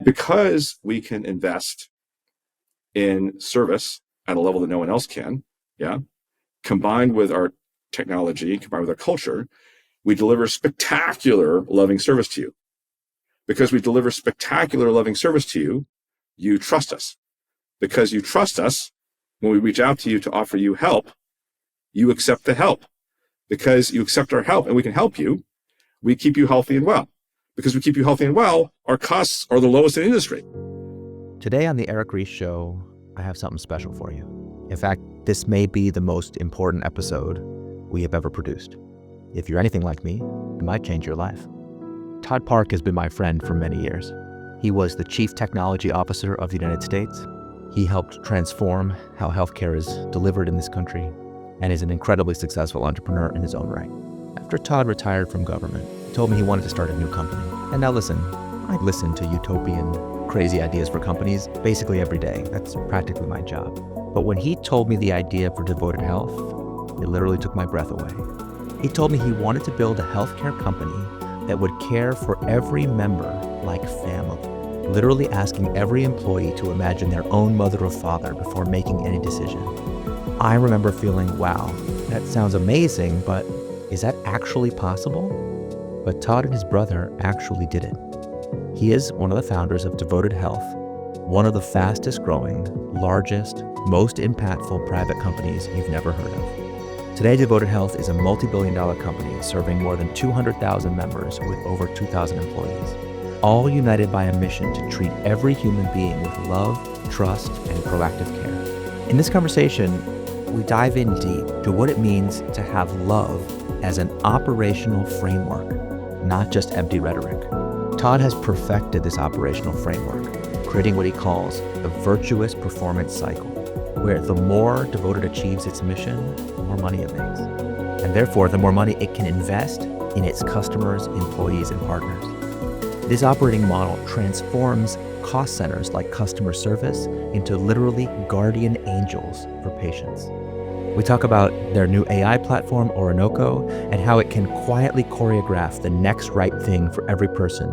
because we can invest in service at a level that no one else can, combined with our technology, combined with our culture, we deliver spectacular loving service to you. Because we deliver spectacular loving service to you, you trust us. Because you trust us, when we reach out to you to offer you help, you accept the help. Because you accept our help and we can help you, we keep you healthy and well. Because we keep you healthy and well, our costs are the lowest in the industry. Today on the Eric Ries Show, I have something special for you. In fact, this may be the most important episode we have ever produced. If you're anything like me, it might change your life. Todd Park has been my friend for many years. He was the Chief Technology Officer of the United States. He helped transform how healthcare is delivered in this country and is an incredibly successful entrepreneur in his own right. After Todd retired from government, he told me he wanted to start a new company. And now listen, I listen to utopian, crazy ideas for companies basically every day. That's practically my job. But when he told me the idea for Devoted Health, it literally took my breath away. He told me he wanted to build a healthcare company that would care for every member like family, literally asking every employee to imagine their own mother or father before making any decision. I remember feeling, wow, that sounds amazing, but is that actually possible? But Todd and his brother actually did it. He is one of the founders of Devoted Health, one of the fastest growing, largest, most impactful private companies you've never heard of. Today, Devoted Health is a multi-billion-dollar company serving more than 200,000 members with over 2,000 employees, all united by a mission to treat every human being with love, trust, and proactive care. In this conversation, we dive in deep to what it means to have love as an operational framework, not just empty rhetoric. Todd has perfected this operational framework, creating what he calls the virtuous performance cycle, where the more Devoted achieves its mission, the more money it makes. And therefore, the more money it can invest in its customers, employees, and partners. This operating model transforms cost centers like customer service into literally guardian angels for patients. We talk about their new AI platform, Orinoco, and how it can quietly choreograph the next right thing for every person,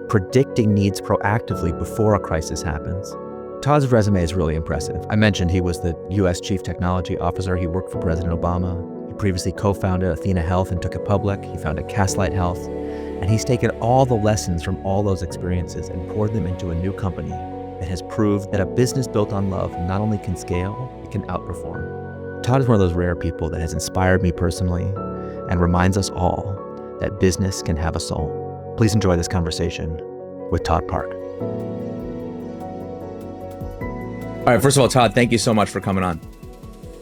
predicting needs proactively before a crisis happens. Todd's resume is really impressive. I mentioned he was the U.S. Chief Technology Officer. He worked for President Obama. He previously co-founded Athena Health and took it public. He founded Castlight Health. And he's taken all the lessons from all those experiences and poured them into a new company that has proved that a business built on love not only can scale, it can outperform. Todd is one of those rare people that has inspired me personally and reminds us all that business can have a soul. Please enjoy this conversation with Todd Park. All right, first of all, Todd, thank you so much for coming on.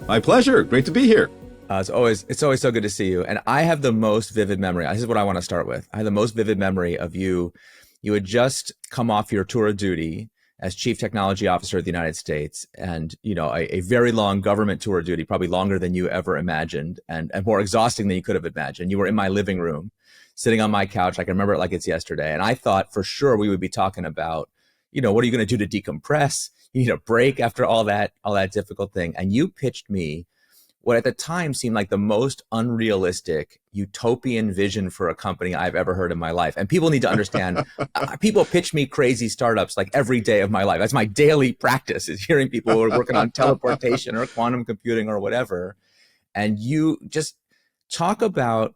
My pleasure. Great to be here. It's always so good to see you. And I have the most vivid memory. This is what I want to start with. I have the most vivid memory of you. You had just come off your tour of duty as Chief Technology Officer of the United States, and a very long government tour of duty, probably longer than you ever imagined, and more exhausting than you could have imagined. You were in my living room, sitting on my couch. I can remember it like it's yesterday. And I thought for sure we would be talking about, what are you going to do to decompress? You need a break after all that difficult thing. And you pitched me what at the time seemed like the most unrealistic utopian vision for a company I've ever heard in my life. And people need to understand, people pitch me crazy startups like every day of my life. That's my daily practice, is hearing people who are working on teleportation or quantum computing or whatever. And you just talk about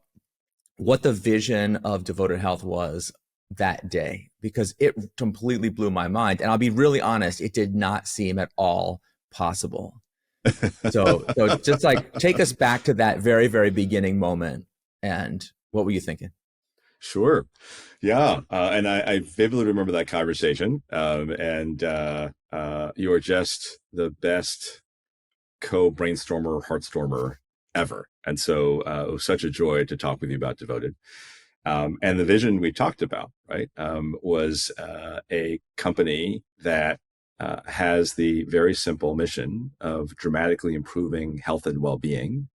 what the vision of Devoted Health was that day, because it completely blew my mind. And I'll be really honest, it did not seem at all possible. So just take us back to that very, very beginning moment. And what were you thinking? Sure. Yeah. And I vividly remember that conversation. And you are just the best co-brainstormer, heartstormer ever. And so it was such a joy to talk with you about Devoted. And the vision we talked about, right, was a company that has the very simple mission of dramatically improving health and well-being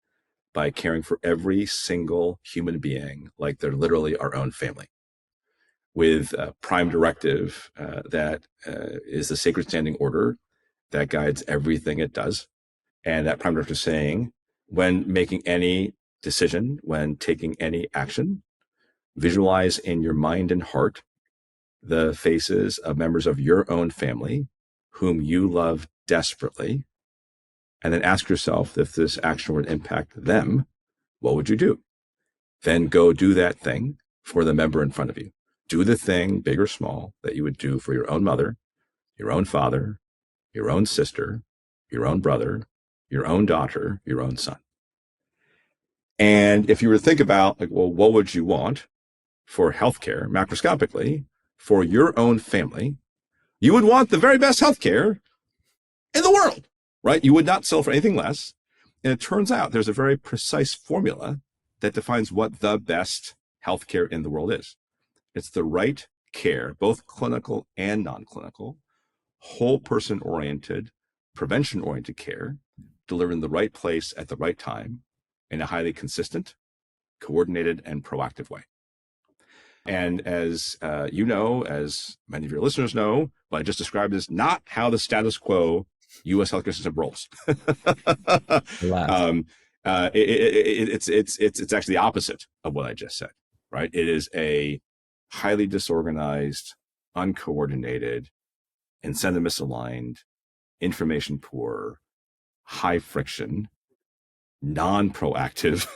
by caring for every single human being like they're literally our own family, with a prime directive that is the sacred standing order that guides everything it does. And that prime directive saying, when making any decision, when taking any action, visualize in your mind and heart the faces of members of your own family whom you love desperately, and then ask yourself, if this action would impact them, what would you do? Then go do that thing for the member in front of you. Do the thing, big or small, that you would do for your own mother, your own father, your own sister, your own brother, your own daughter, your own son. And if you were to think about, like, well, what would you want for healthcare, macroscopically, for your own family, you would want the very best healthcare in the world, right? You would not sell for anything less. And it turns out there's a very precise formula that defines what the best healthcare in the world is. It's the right care, both clinical and non-clinical, whole person oriented, prevention oriented care, delivered in the right place at the right time in a highly consistent, coordinated, and proactive way. And as you know, as many of your listeners know, what I just described is not how the status quo U.S. healthcare system rolls. It's actually the opposite of what I just said, right? It is a highly disorganized, uncoordinated, incentive misaligned, information poor, high friction, non-proactive,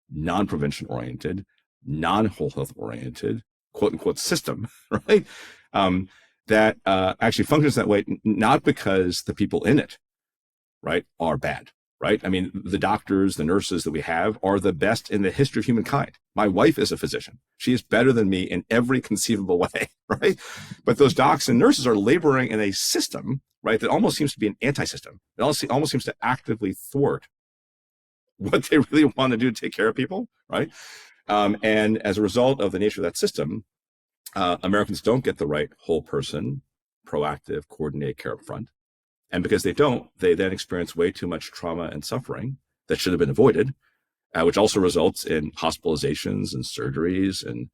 non-prevention oriented, non-whole health oriented, quote unquote system, right? That actually functions that way, not because the people in it, right, are bad, right? I mean, the doctors, the nurses that we have are the best in the history of humankind. My wife is a physician. She is better than me in every conceivable way, right? But those docs and nurses are laboring in a system, right, that almost seems to be an anti-system. It almost seems to actively thwart what they really want to do to take care of people, right? And as a result of the nature of that system, Americans don't get the right whole person, proactive, coordinated care up front. And because they don't, they then experience way too much trauma and suffering that should have been avoided, which also results in hospitalizations and surgeries and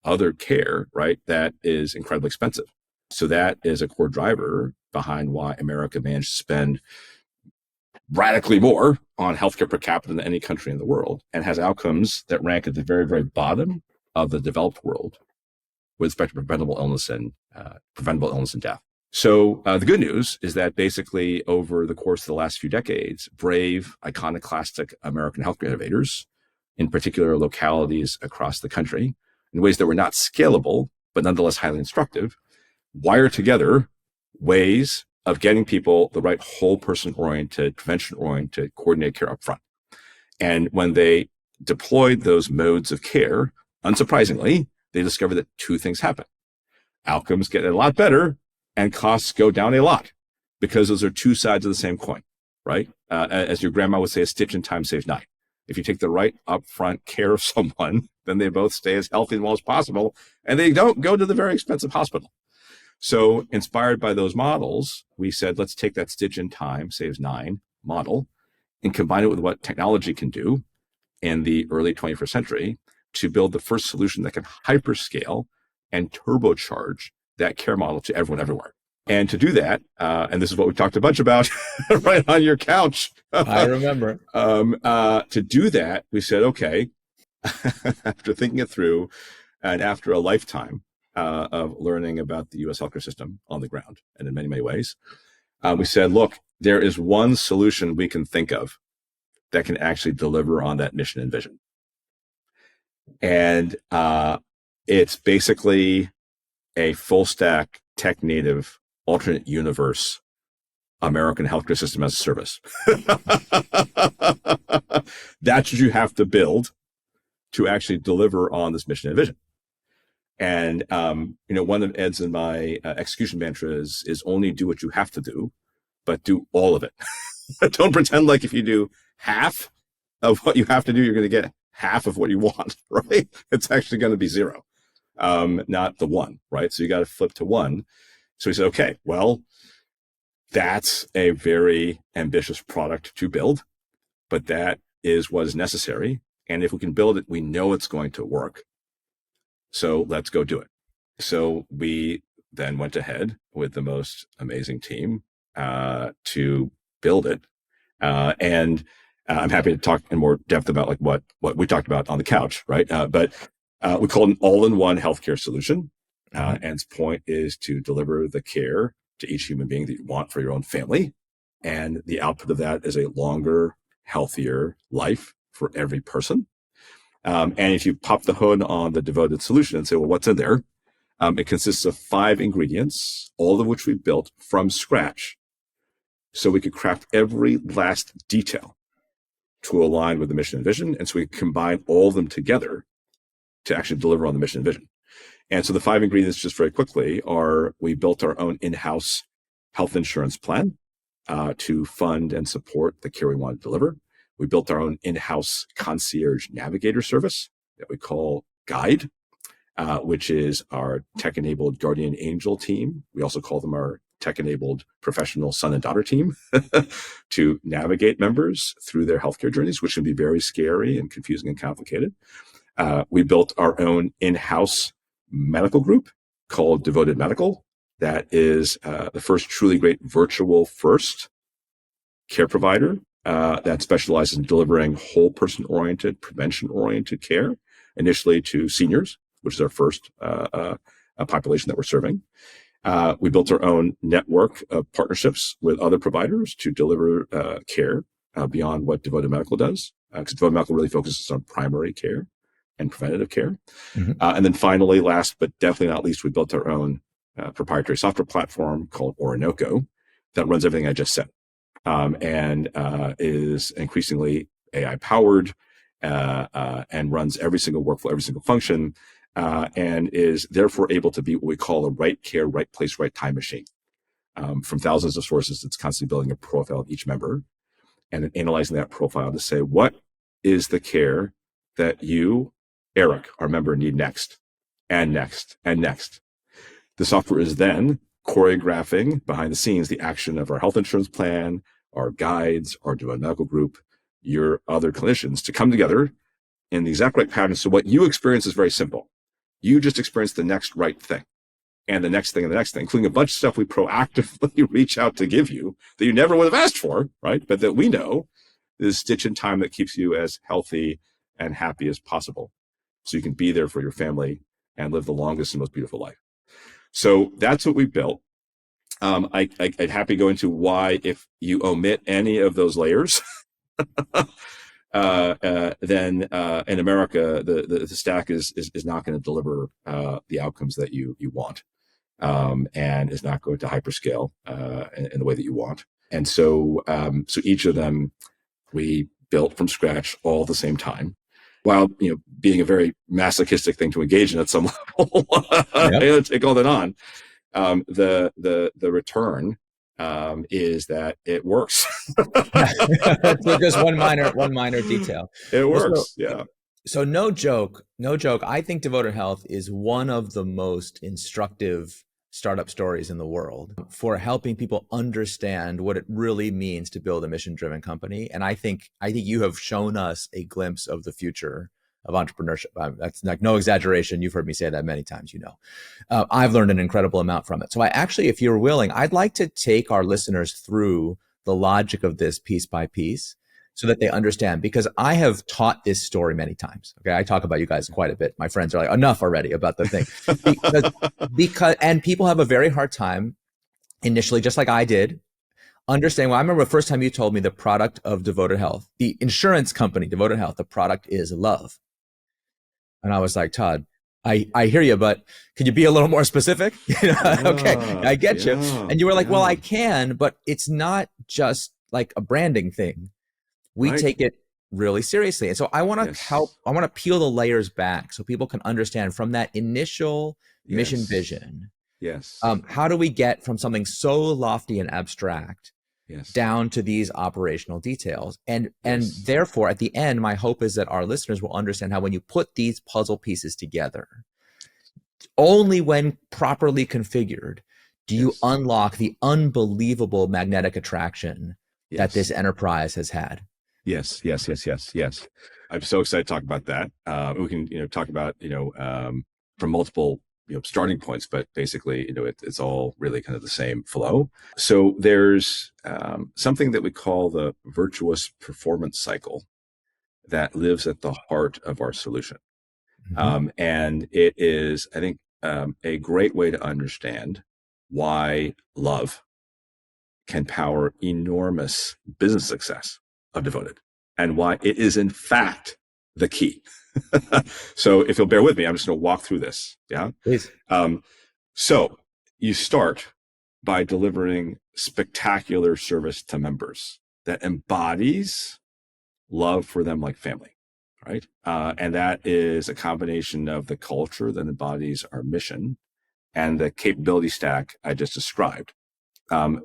other care, right, that is incredibly expensive. So that is a core driver behind why America managed to spend radically more on healthcare per capita than any country in the world, and has outcomes that rank at the very, very bottom of the developed world with respect to preventable illness and death. So the good news is that basically over the course of the last few decades, brave, iconoclastic American healthcare innovators, in particular localities across the country, in ways that were not scalable, but nonetheless highly instructive, wire together ways of getting people the right whole person oriented, prevention oriented, coordinated care up front. And when they deployed those modes of care, unsurprisingly, they discovered that two things happen. Outcomes get a lot better and costs go down a lot, because those are two sides of the same coin, right? As your grandma would say, a stitch in time saves nine. If you take the right upfront care of someone, then they both stay as healthy and well as possible, and they don't go to the very expensive hospital. So inspired by those models, we said, let's take that stitch in time saves nine model and combine it with what technology can do in the early 21st century to build the first solution that can hyperscale and turbocharge that care model to everyone everywhere. And to do that, and this is what we talked a bunch about right on your couch. I remember. To do that, we said, okay, after thinking it through and after a lifetime of learning about the U.S. healthcare system on the ground and in many, many ways, we said, look, there is one solution we can think of that can actually deliver on that mission and vision. And it's basically a full stack, tech native, alternate universe American healthcare system as a service. That's what you have to build to actually deliver on this mission and vision. And one of Ed's and my execution mantras is only do what you have to do, but do all of it. Don't pretend like if you do half of what you have to do, you're going to get half of what you want, right? It's actually going to be zero, not the one, right? So you got to flip to one. So we said, okay, well, that's a very ambitious product to build, but that is what is necessary. And if we can build it, we know it's going to work. So let's go do it. So we then went ahead with the most amazing team to build it. And I'm happy to talk in more depth about like what we talked about on the couch, right? But we call it an all-in-one healthcare solution. Mm-hmm. And its point is to deliver the care to each human being that you want for your own family. And the output of that is a longer, healthier life for every person. And if you pop the hood on the devoted solution and say, well, what's in there? It consists of 5 ingredients, all of which we built from scratch. So we could craft every last detail to align with the mission and vision. And so we combine all of them together to actually deliver on the mission and vision. And so the 5 ingredients, just very quickly, are we built our own in-house health insurance plan to fund and support the care we want to deliver. We built our own in-house concierge navigator service that we call Guide, which is our tech-enabled guardian angel team. We also call them our tech-enabled professional son and daughter team to navigate members through their healthcare journeys, which can be very scary and confusing and complicated. We built our own in-house medical group called Devoted Medical. That is the first truly great virtual first care provider that specializes in delivering whole person oriented, prevention oriented care, initially to seniors, which is our first population that we're serving. We built our own network of partnerships with other providers to deliver care beyond what Devoted Medical does, because Devoted Medical really focuses on primary care and preventative care. Mm-hmm. And then finally, last but definitely not least, we built our own proprietary software platform called Orinoco that runs everything I just said, and is increasingly AI powered and runs every single workflow, every single function, and is therefore able to be what we call a right care, right place, right time machine. From thousands of sources, it's constantly building a profile of each member and then analyzing that profile to say, what is the care that you, Eric, our member, need next, and next, and next. The software is then choreographing behind the scenes the action of our health insurance plan, our guides, our Devoted Medical group, your other clinicians to come together in the exact right pattern. So what you experience is very simple. You just experience the next right thing and the next thing and the next thing, including a bunch of stuff we proactively reach out to give you that you never would have asked for, right? But that we know is stitch in time that keeps you as healthy and happy as possible, so you can be there for your family and live the longest and most beautiful life. So that's what we built. I'd happy to go into why, if you omit any of those layers, then in America, the stack is not going to deliver the outcomes that you want, and is not going to hyperscale in the way that you want. And so each of them we built from scratch all at the same time, while being a very masochistic thing to engage in at some level. Yep. Take all that on. The return is that it works. So just one minor detail. It works. Yeah. So no joke. I think Devoted Health is one of the most instructive startup stories in the world for helping people understand what it really means to build a mission-driven company. And I think you have shown us a glimpse of the future of entrepreneurship. That's like no exaggeration. You've heard me say that many times, I've learned an incredible amount from it. So if you're willing, I'd like to take our listeners through the logic of this piece by piece so that they understand, because I have taught this story many times. Okay. I talk about you guys quite a bit. My friends are like, enough already about the thing. And people have a very hard time initially, just like I did, understanding. Well, I remember the first time you told me the product of Devoted Health, the insurance company, Devoted Health, the product is love. And I was like, Todd, I hear you, but could you be a little more specific? Okay, I get you. And you were like, well, I can, but it's not just like a branding thing. We take it really seriously. And so I want to I want to peel the layers back so people can understand from that initial mission vision. Yes. How do we get from something so lofty and abstract down to these operational details? And therefore, at the end, my hope is that our listeners will understand how when you put these puzzle pieces together, only when properly configured do you unlock the unbelievable magnetic attraction that this enterprise has had. Yes. I'm so excited to talk about that. We can, talk about, from multiple, starting points, but basically, it's all really kind of the same flow. So there's something that we call the virtuous performance cycle that lives at the heart of our solution. Mm-hmm. And it is, I think, a great way to understand why love can power enormous business success of Devoted, and why it is in fact the key. So if you'll bear with me, I'm just going to walk through this. Yeah. Please. So you start by delivering spectacular service to members that embodies love for them like family, right? And that is a combination of the culture that embodies our mission and the capability stack I just described,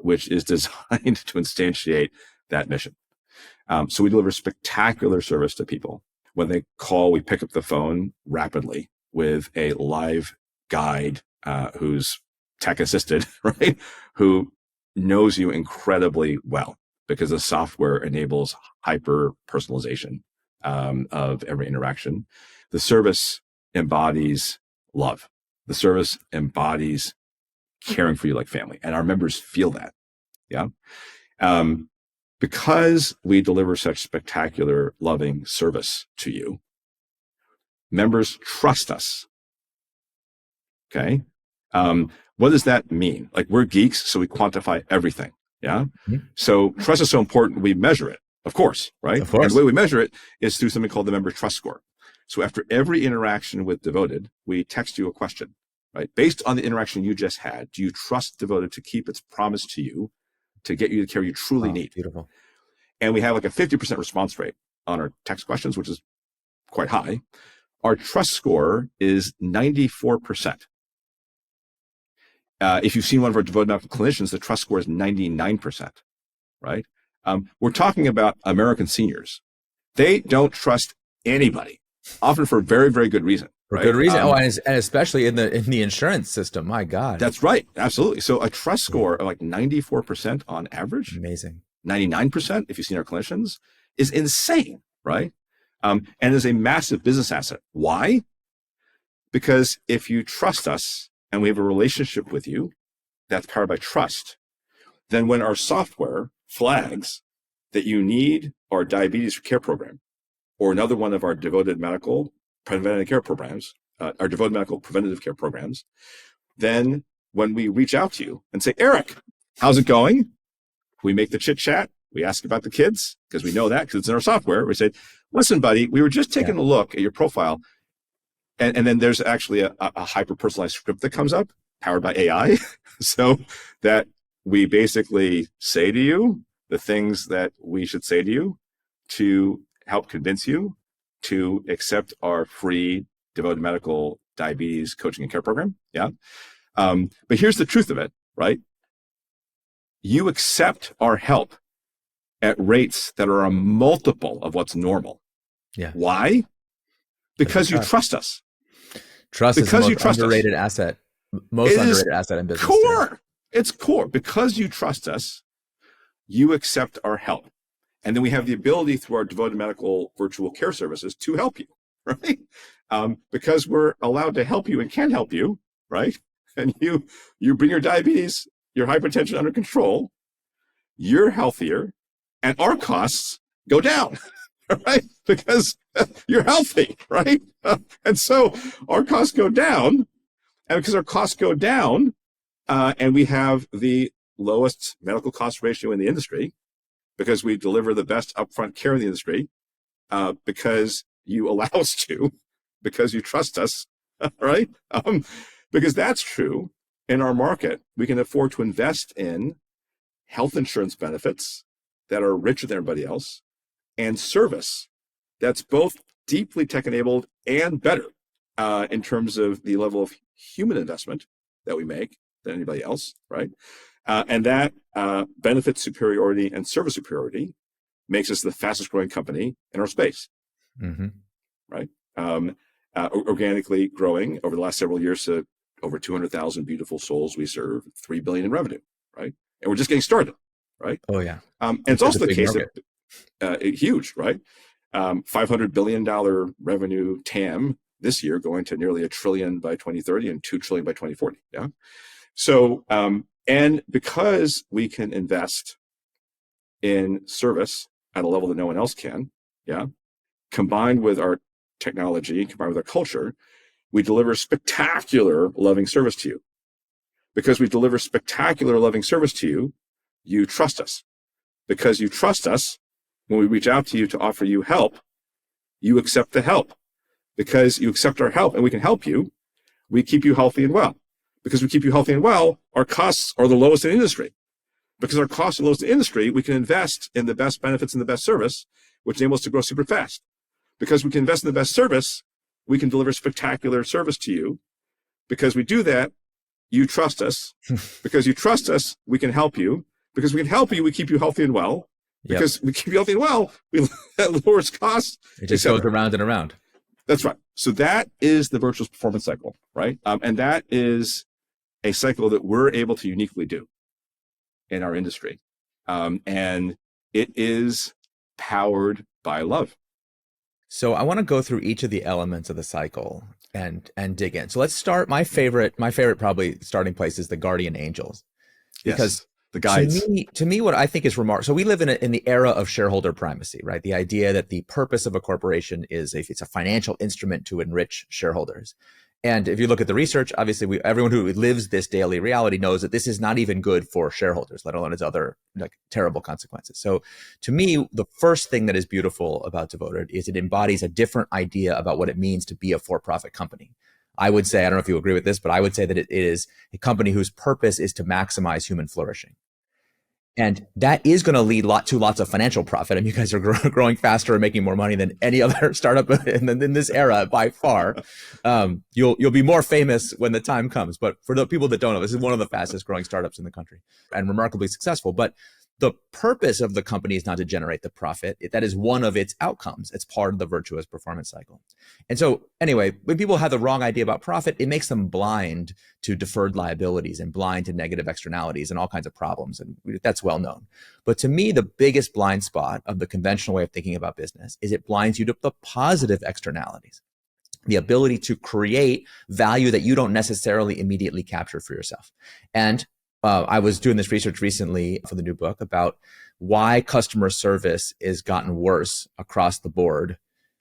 which is designed to instantiate that mission. So we deliver spectacular service to people. When they call, we pick up the phone rapidly with a live guide who's tech assisted, right? Who knows you incredibly well because the software enables hyper personalization of every interaction. The service embodies love. The service embodies caring for you like family, and our members feel that. Yeah. Because we deliver such spectacular, loving service to you, members trust us. Okay. What does that mean? Like, we're geeks, so we quantify everything. Yeah. Mm-hmm. So trust is so important. We measure it, of course, right? Of course. And the way we measure it is through something called the member trust score. So after every interaction with Devoted, we text you a question, right? Based on the interaction you just had, do you trust Devoted to keep its promise to you to get you the care you truly need? Beautiful. And we have like a 50% response rate on our text questions, which is quite high. Our trust score is 94%. If you've seen one of our Devoted medical clinicians, the trust score is 99%, right? We're talking about American seniors. They don't trust anybody, often for very, very good reason. For good reason. And especially in the insurance system. My God. That's right. Absolutely. So a trust score of like 94% on average. Amazing. 99%, if you've seen our clinicians, is insane, right? And is a massive business asset. Why? Because if you trust us and we have a relationship with you that's powered by trust, then when our software flags that you need our diabetes care program or another one of our Devoted medical preventative care programs, our Devoted medical preventative care programs, then when we reach out to you and say, Eric, how's it going? We make the chit chat. We ask about the kids because we know that because it's in our software. We say, listen, buddy, we were just taking a look at your profile. And then there's actually a hyper-personalized script that comes up powered by AI. So that we basically say to you the things that we should say to you to help convince you to accept our free Devoted medical diabetes coaching and care program. Yeah. But here's the truth of it, right? You accept our help at rates that are a multiple of what's normal. Yeah. Why? Because you trust us. Trust is the most underrated asset. Most underrated asset in business. Core. It's core. Because you trust us, you accept our help. And then we have the ability through our Devoted medical virtual care services to help you, right? Because we're allowed to help you and can help you, right? And you bring your diabetes, your hypertension under control, you're healthier, and our costs go down, right? Because you're healthy, right? And so our costs go down, and because our costs go down, and we have the lowest medical cost ratio in the industry, because we deliver the best upfront care in the industry, because you allow us to, because you trust us, right? Because that's true. In our market, we can afford to invest in health insurance benefits that are richer than everybody else, and service that's both deeply tech-enabled and better in terms of the level of human investment that we make than anybody else, right? And that benefit superiority and service superiority makes us the fastest growing company in our space, right? Organically growing over the last several years to over 200,000 beautiful souls we serve, $3 billion in revenue, right? And we're just getting started, right? Oh, yeah. And it's also the case that huge, right? $500 billion revenue TAM this year, going to nearly $1 trillion by 2030 and $2 trillion by 2040. Yeah. So, and because we can invest in service at a level that no one else can, yeah, combined with our technology, combined with our culture, we deliver spectacular loving service to you. Because we deliver spectacular loving service to you, you trust us. Because you trust us, when we reach out to you to offer you help, you accept the help. Because you accept our help and we can help you, we keep you healthy and well. Because we keep you healthy and well, our costs are the lowest in the industry. Because our costs are the lowest in the industry, we can invest in the best benefits and the best service, which enables us to grow super fast. Because we can invest in the best service, we can deliver spectacular service to you. Because we do that, you trust us. Because you trust us, we can help you. Because we can help you, we keep you healthy and well. Because we keep you healthy and well, that lowers costs. It just goes around and around. That's right. So that is the virtuous performance cycle, right? And that is a cycle that we're able to uniquely do in our industry. And it is powered by love. So I want to go through each of the elements of the cycle and dig in. So let's start. My favorite probably starting place is the guardian angels. Because the guides. To me, what I think is remarkable. So we live in the era of shareholder primacy, right? The idea that the purpose of a corporation is it's a financial instrument to enrich shareholders. And if you look at the research, obviously everyone who lives this daily reality knows that this is not even good for shareholders, let alone its other terrible consequences. So to me, the first thing that is beautiful about Devoted is it embodies a different idea about what it means to be a for-profit company. I would say, I don't know if you agree with this, but I would say that it is a company whose purpose is to maximize human flourishing. And that is going to lead to lots of financial profit. I mean, you guys are growing faster and making more money than any other startup in this era by far. You'll be more famous when the time comes. But for the people that don't know, this is one of the fastest growing startups in the country and remarkably successful. But the purpose of the company is not to generate the profit. That is one of its outcomes. It's part of the virtuous performance cycle. And so anyway, when people have the wrong idea about profit, it makes them blind to deferred liabilities and blind to negative externalities and all kinds of problems. And that's well known. But to me, the biggest blind spot of the conventional way of thinking about business is it blinds you to the positive externalities, the ability to create value that you don't necessarily immediately capture for yourself. And I was doing this research recently for the new book about why customer service has gotten worse across the board,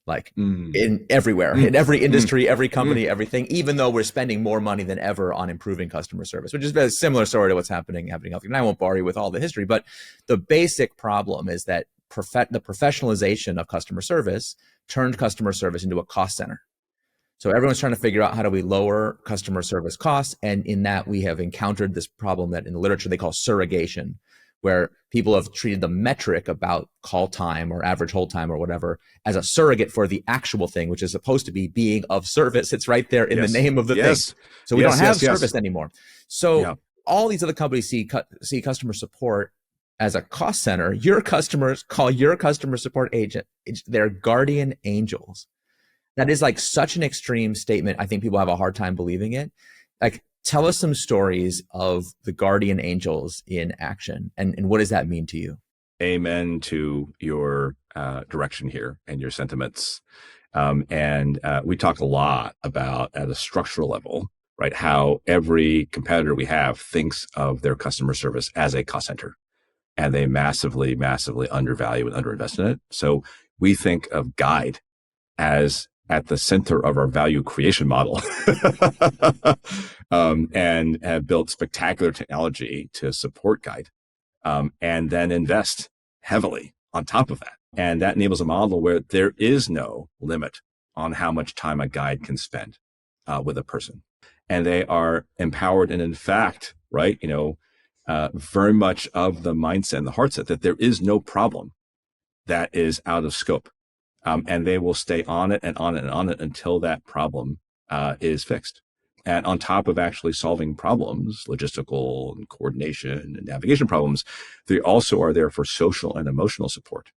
like in everywhere, in every industry, every company, everything, even though we're spending more money than ever on improving customer service, which is a similar story to what's happening health. And I won't bore you with all the history, but the basic problem is that the professionalization of customer service turned customer service into a cost center. So everyone's trying to figure out how do we lower customer service costs. And in that, we have encountered this problem that in the literature they call surrogation, where people have treated the metric about call time or average hold time or whatever as a surrogate for the actual thing, which is supposed to be being of service. It's right there in the name of the thing. So we don't have service anymore. So all these other companies see customer support as a cost center. Your customers call your customer support agent their guardian angels. That is like such an extreme statement. I think people have a hard time believing it. Like, tell us some stories of the guardian angels in action, and what does that mean to you? Amen to your direction here and your sentiments. And we talk a lot about at a structural level, right, how every competitor we have thinks of their customer service as a cost center, and they massively, massively undervalue and underinvest in it. So we think of Guide as at the center of our value creation model and have built spectacular technology to support Guide and then invest heavily on top of that. And that enables a model where there is no limit on how much time a Guide can spend with a person. And they are empowered and in fact, right, very much of the mindset and the heart set that there is no problem that is out of scope. And they will stay on it and on it and on it until that problem is fixed. And on top of actually solving problems, logistical and coordination and navigation problems, they also are there for social and emotional support.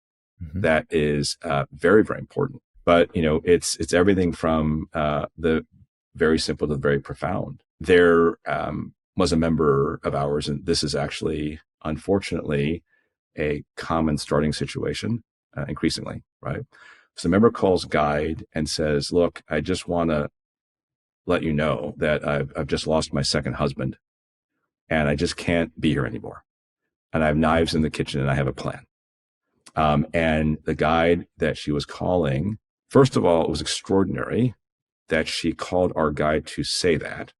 That is very, very important. But, it's everything from the very simple to the very profound. There was a member of ours, and this is actually, unfortunately, a common starting situation increasingly, right? So a member calls Guide and says, look, I just want to let you know that I've just lost my second husband and I just can't be here anymore. And I have knives in the kitchen and I have a plan. And the Guide that she was calling, first of all, it was extraordinary that she called our guide to say that,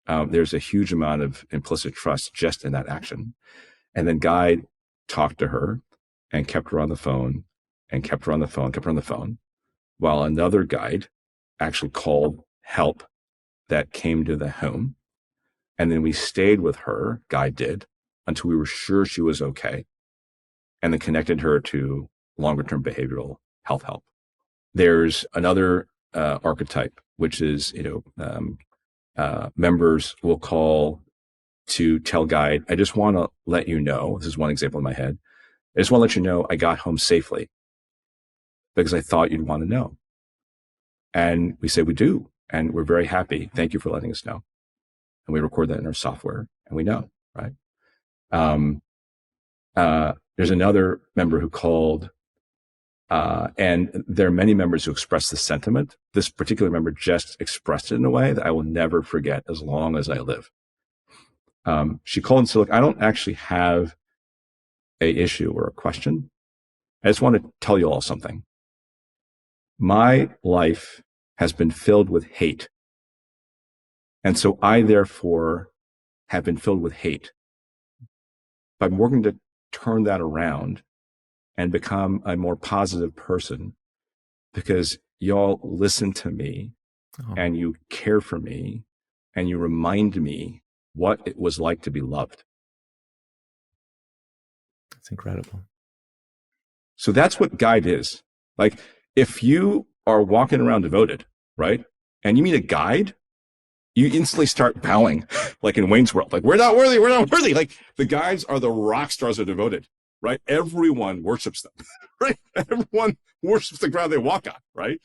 there's a huge amount of implicit trust just in that action. And then guide talked to her and kept her on the phone and kept her on the phone, kept her on the phone, while another guide actually called help that came to the home. And then we stayed with her, guide did, until we were sure she was okay, and then connected her to longer term behavioral health help. There's another archetype, which is, members will call to tell guide, I just want to let you know, this is one example in my head, I just want to let you know I got home safely because I thought you'd want to know. And we say, we do. And we're very happy. Thank you for letting us know. And we record that in our software and we know, right? There's another member who called, and there are many members who express the sentiment. This particular member just expressed it in a way that I will never forget as long as I live. She called and said, look, I don't actually have a issue or a question. I just want to tell you all something. My life has been filled with hate. And so I, therefore, have been filled with hate. But I'm working to turn that around and become a more positive person because y'all listen to me and you care for me and you remind me what it was like to be loved. That's incredible. So that's what guide is. Like, if you are walking around devoted, right? And you meet a guide, you instantly start bowing, like in Wayne's World. Like, we're not worthy, we're not worthy. Like, the guides are the rock stars of devoted, right? Everyone worships them, right? Everyone worships the ground they walk on, right?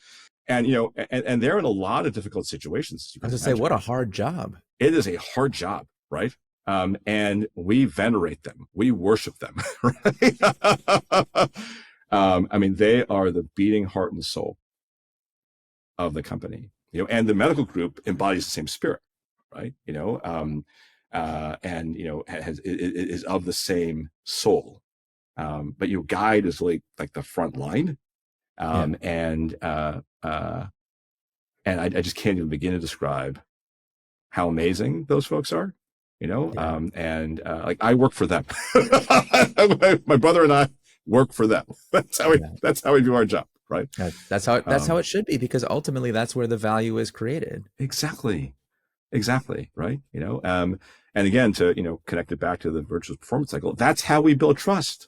And, and they're in a lot of difficult situations. I was going to say, what a hard job. It is a hard job, right? And we venerate them. We worship them, right? They are the beating heart and soul of the company, and the medical group embodies the same spirit, right? Is of the same soul. But your guide is like the front line. And I just can't even begin to describe how amazing those folks are, I work for them. My brother and I work for them. That's how we do our job, right? That's how it should be, because ultimately that's where the value is created. Exactly, right? And again, to connect it back to the virtuous performance cycle, that's how we build trust.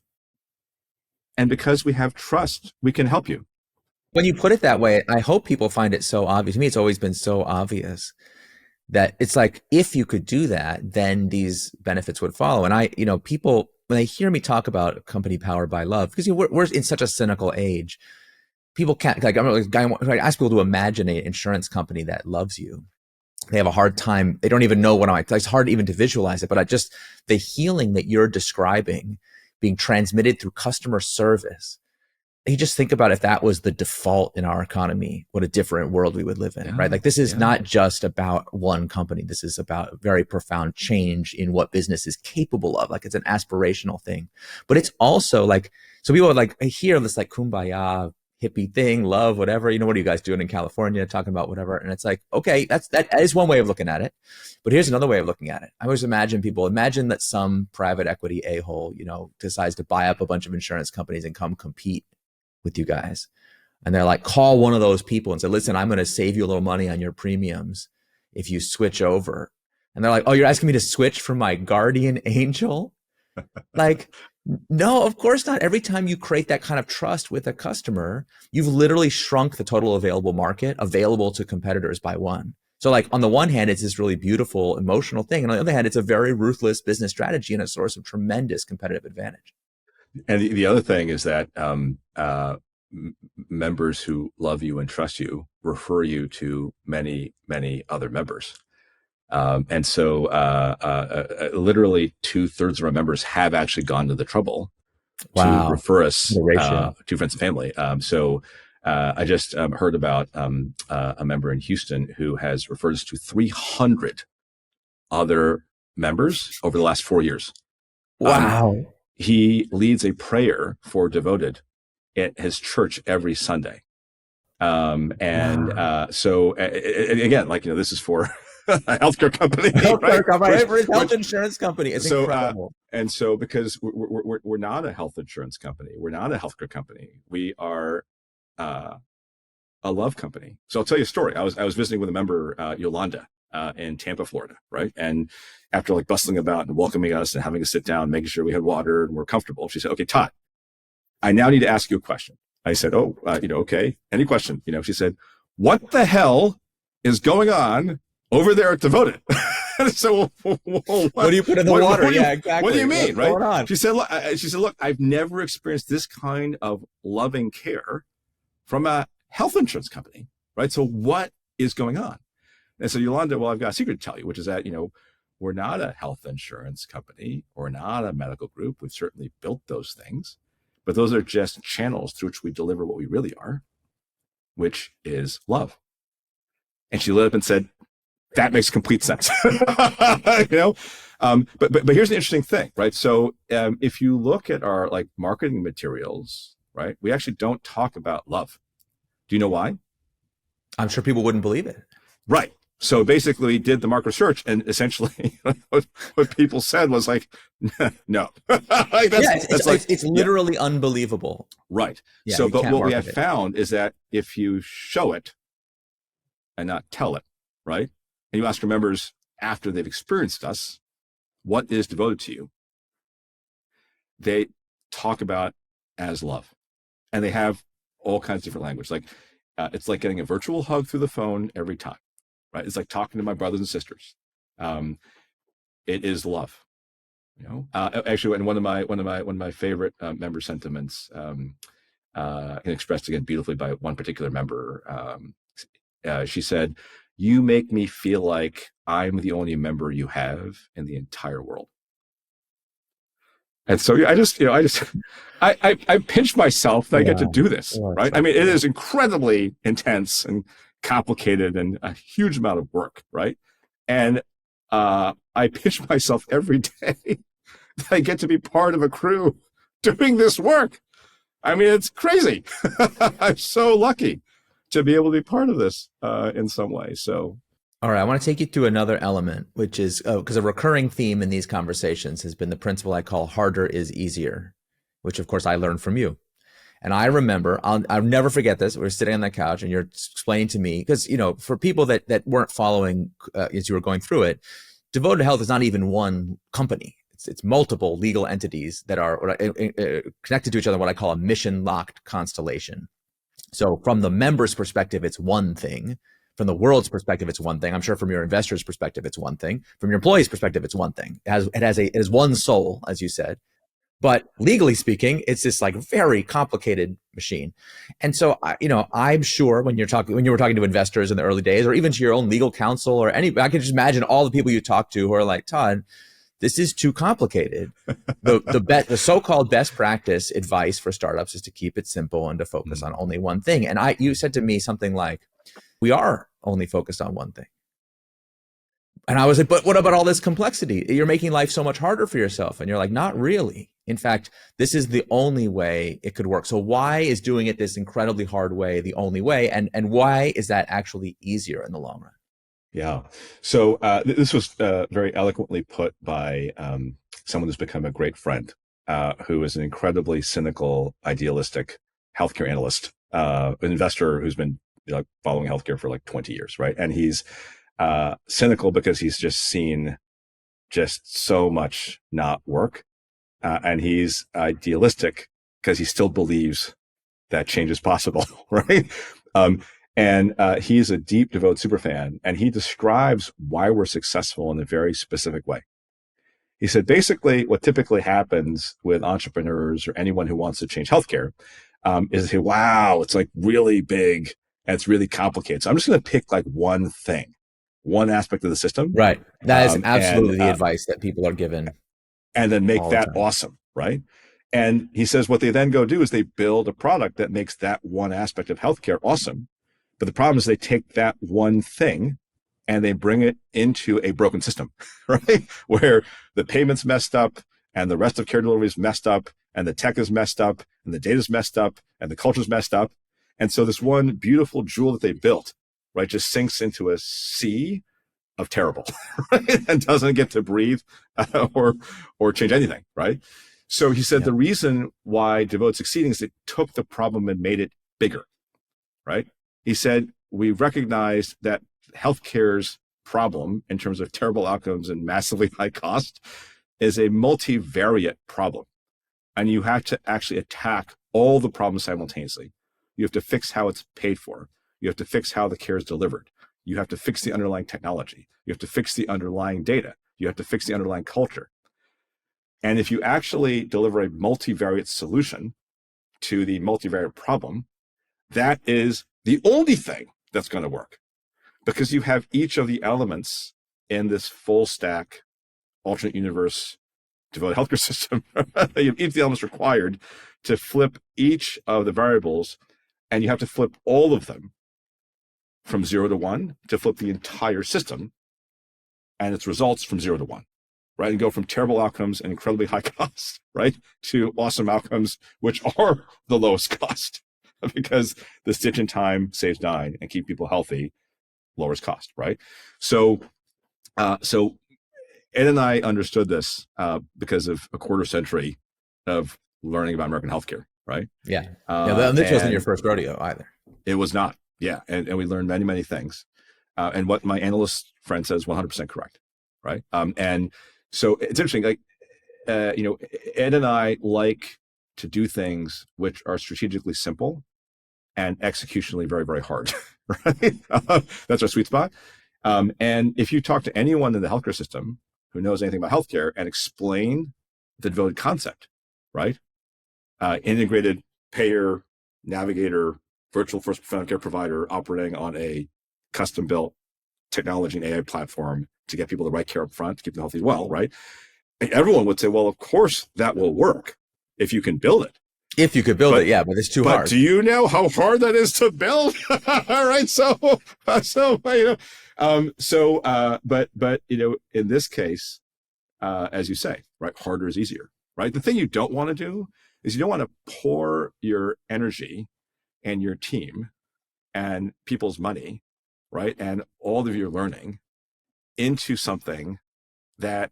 And because we have trust, we can help you. When you put it that way, I hope people find it so obvious. To me, it's always been so obvious that it's like, if you could do that, then these benefits would follow. And people, when they hear me talk about a company powered by love, because we're in such a cynical age, people can't, I ask people to imagine an insurance company that loves you. They have a hard time. They don't even know it's hard even to visualize it, but the healing that you're describing being transmitted through customer service. You just think about if that was the default in our economy, what a different world we would live in, right? Like, this is not just about one company. This is about very profound change in what business is capable of. Like, it's an aspirational thing, but it's also so people would hear this kumbaya hippie thing, love, whatever, what are you guys doing in California, talking about whatever. And it's like, okay, that is one way of looking at it. But here's another way of looking at it. I always imagine that some private equity a-hole, decides to buy up a bunch of insurance companies and come compete with you guys. And they're like, call one of those people and say, listen, I'm going to save you a little money on your premiums if you switch over. And they're like, oh, you're asking me to switch from my guardian angel? No, of course not. Every time you create that kind of trust with a customer, you've literally shrunk the total available market available to competitors by one. So on the one hand, it's this really beautiful emotional thing. And on the other hand, it's a very ruthless business strategy and a source of tremendous competitive advantage. And the other thing is that members who love you and trust you refer you to many, many other members. And so literally 2/3 of our members have actually gone to the trouble to refer us to friends and family. I just heard about a member in Houston who has referred us to 300 other members over the last 4 years. Wow. He leads a prayer for devoted at his church every Sunday. So again, like, this is for a healthcare company, healthcare company, for a health insurance company. It's incredible. And so, because we're not a health insurance company, we're not a healthcare company. We are a love company. So I'll tell you a story. I was visiting with a member, Yolanda, in Tampa, Florida, right? And after like bustling about and welcoming us and having us sit down, making sure we had water and we're comfortable, she said, "Okay, Todd, I now need to ask you a question." I said, "Oh, okay, any question?" She said, "What the hell is going on over there at Devoted?" So, what do you put in the water? Yeah, exactly. What do you mean, What's right? going on? She said, "Look, I've never experienced this kind of loving care from a health insurance company, right? So what is going on?" And so, Yolanda, well, I've got a secret to tell you, which is that, we're not a health insurance company. We're not a medical group. We've certainly built those things, but those are just channels through which we deliver what we really are, which is love. And she lit up and said, "That makes complete sense." But here's the interesting thing, right? So if you look at our like marketing materials, right, we actually don't talk about love. Do you know why? I'm sure people wouldn't believe it. Right. So basically, we did the market research, and essentially, what people said was like, "No." It's literally unbelievable. Right. Yeah, so, but what we have found is that if you show it and not tell it, right, and you ask your members after they've experienced us, what is devoted to you, they talk about as love, and they have all kinds of different language. Like it's like getting a virtual hug through the phone every time. Right. It's like talking to my brothers and sisters. It is love, actually, and one of my favorite member sentiments, expressed again beautifully by one particular member. She said, "You make me feel like I'm the only member you have in the entire world." And so I pinch myself that I get to do this, right? I mean, it is incredibly intense and complicated and a huge amount of work, right? And I pinch myself every day that I get to be part of a crew doing this work. I mean, it's crazy. I'm so lucky to be able to be part of this in some way. So, all right, I want to take you through another element, which is because a recurring theme in these conversations has been the principle I call harder is easier, which of course I learned from you. And I remember, I'll never forget this. We were sitting on that couch and you're explaining to me, because, for people that weren't following as you were going through it, Devoted Health is not even one company. It's multiple legal entities that are connected to each other, what I call a mission-locked constellation. So from the member's perspective, it's one thing. From the world's perspective, it's one thing. I'm sure from your investor's perspective, it's one thing. From your employee's perspective, it's one thing. It has one soul, as you said. But legally speaking, it's this like very complicated machine. And so, I'm sure when you were talking to investors in the early days, or even to your own legal counsel or I can just imagine all the people you talk to who are like, "Todd, this is too complicated." The so-called best practice advice for startups is to keep it simple and to focus on only one thing. And you said to me something like, "We are only focused on one thing." And I was like, "But what about all this complexity? You're making life so much harder for yourself." And you're like, "Not really. In fact, this is the only way it could work." So why is doing it this incredibly hard way the only way? And why is that actually easier in the long run? Yeah. So this was very eloquently put by someone who's become a great friend, who is an incredibly cynical, idealistic healthcare analyst, an investor who's been following healthcare for like 20 years, right? And he's cynical because he's just seen just so much not work. And he's idealistic because he still believes that change is possible, right? And he's a deep, devoted superfan, and he describes why we're successful in a very specific way. He said, basically, what typically happens with entrepreneurs or anyone who wants to change healthcare is they say, "Wow, it's like really big and it's really complicated. So I'm just going to pick like one thing, one aspect of the system." Right. That is absolutely the advice that people are given. And then make that awesome, right? And he says what they then go do is they build a product that makes that one aspect of healthcare awesome. But the problem is they take that one thing and they bring it into a broken system, right? Where the payment's messed up and the rest of care delivery is messed up and the tech is messed up and the data's messed up and the culture's messed up. And so this one beautiful jewel that they built, right, just sinks into a sea of terrible, right? And doesn't get to breathe or change anything, right? So he said the reason why Devote's succeeding is it took the problem and made it bigger, right? He said, we recognized that healthcare's problem in terms of terrible outcomes and massively high cost is a multivariate problem. And you have to actually attack all the problems simultaneously. You have to fix how it's paid for. You have to fix how the care is delivered. You have to fix the underlying technology. You have to fix the underlying data. You have to fix the underlying culture. And if you actually deliver a multivariate solution to the multivariate problem, that is the only thing that's going to work, because you have each of the elements in this full stack alternate universe devoted healthcare system. You have each of the elements required to flip each of the variables, and you have to flip all of them from 0 to 1 to flip the entire system and its results from 0 to 1, right? And go from terrible outcomes and incredibly high cost, right, to awesome outcomes, which are the lowest cost, because the stitch in time saves 9 and keep people healthy, lowers cost, right? So Ed and I understood this because of a quarter century of learning about American healthcare, right? Yeah. This wasn't your first rodeo either. It was not. Yeah. And we learned many, many things. And what my analyst friend says, 100% correct, right? And so it's interesting, like, Ed and I like to do things which are strategically simple and executionally very, very hard, right? That's our sweet spot. And if you talk to anyone in the healthcare system who knows anything about healthcare and explain the devoted concept, right? Integrated payer, navigator, virtual first preventive care provider operating on a custom-built technology and AI platform to get people the right care up front, to keep them healthy as well, right? And everyone would say, well, of course that will work if you can build it. If you could build it, yeah, but it's too hard. But do you know how hard that is to build? All right, but in this case, as you say, right, harder is easier, right? The thing you don't want to do is you don't want to pour your energy and your team and people's money, right, and all of your learning into something that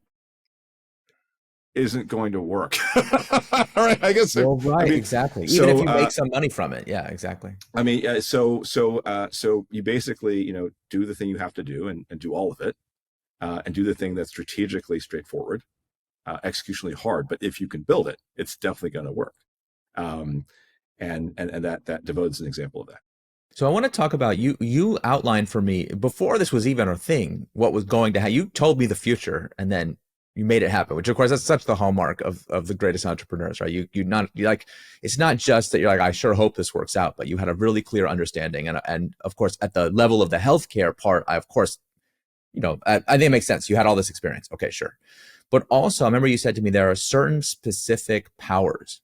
isn't going to work. All right, I guess. Well, right, I mean, exactly. Even if you make some money from it, yeah, exactly. I mean, so you basically, do the thing you have to do and do all of it, and do the thing that's strategically straightforward, executionally hard. But if you can build it, it's definitely going to work. And that Devoted is an example of that. So I want to talk about you outlined for me before this was even a thing, what was going to happen. You told me the future, and then you made it happen, which of course that's such the hallmark of the greatest entrepreneurs, right? You like, it's not just that you're like, I sure hope this works out, but you had a really clear understanding. And of course, at the level of the healthcare part, I think it makes sense. You had all this experience. Okay, sure. But also, I remember you said to me, there are certain specific powers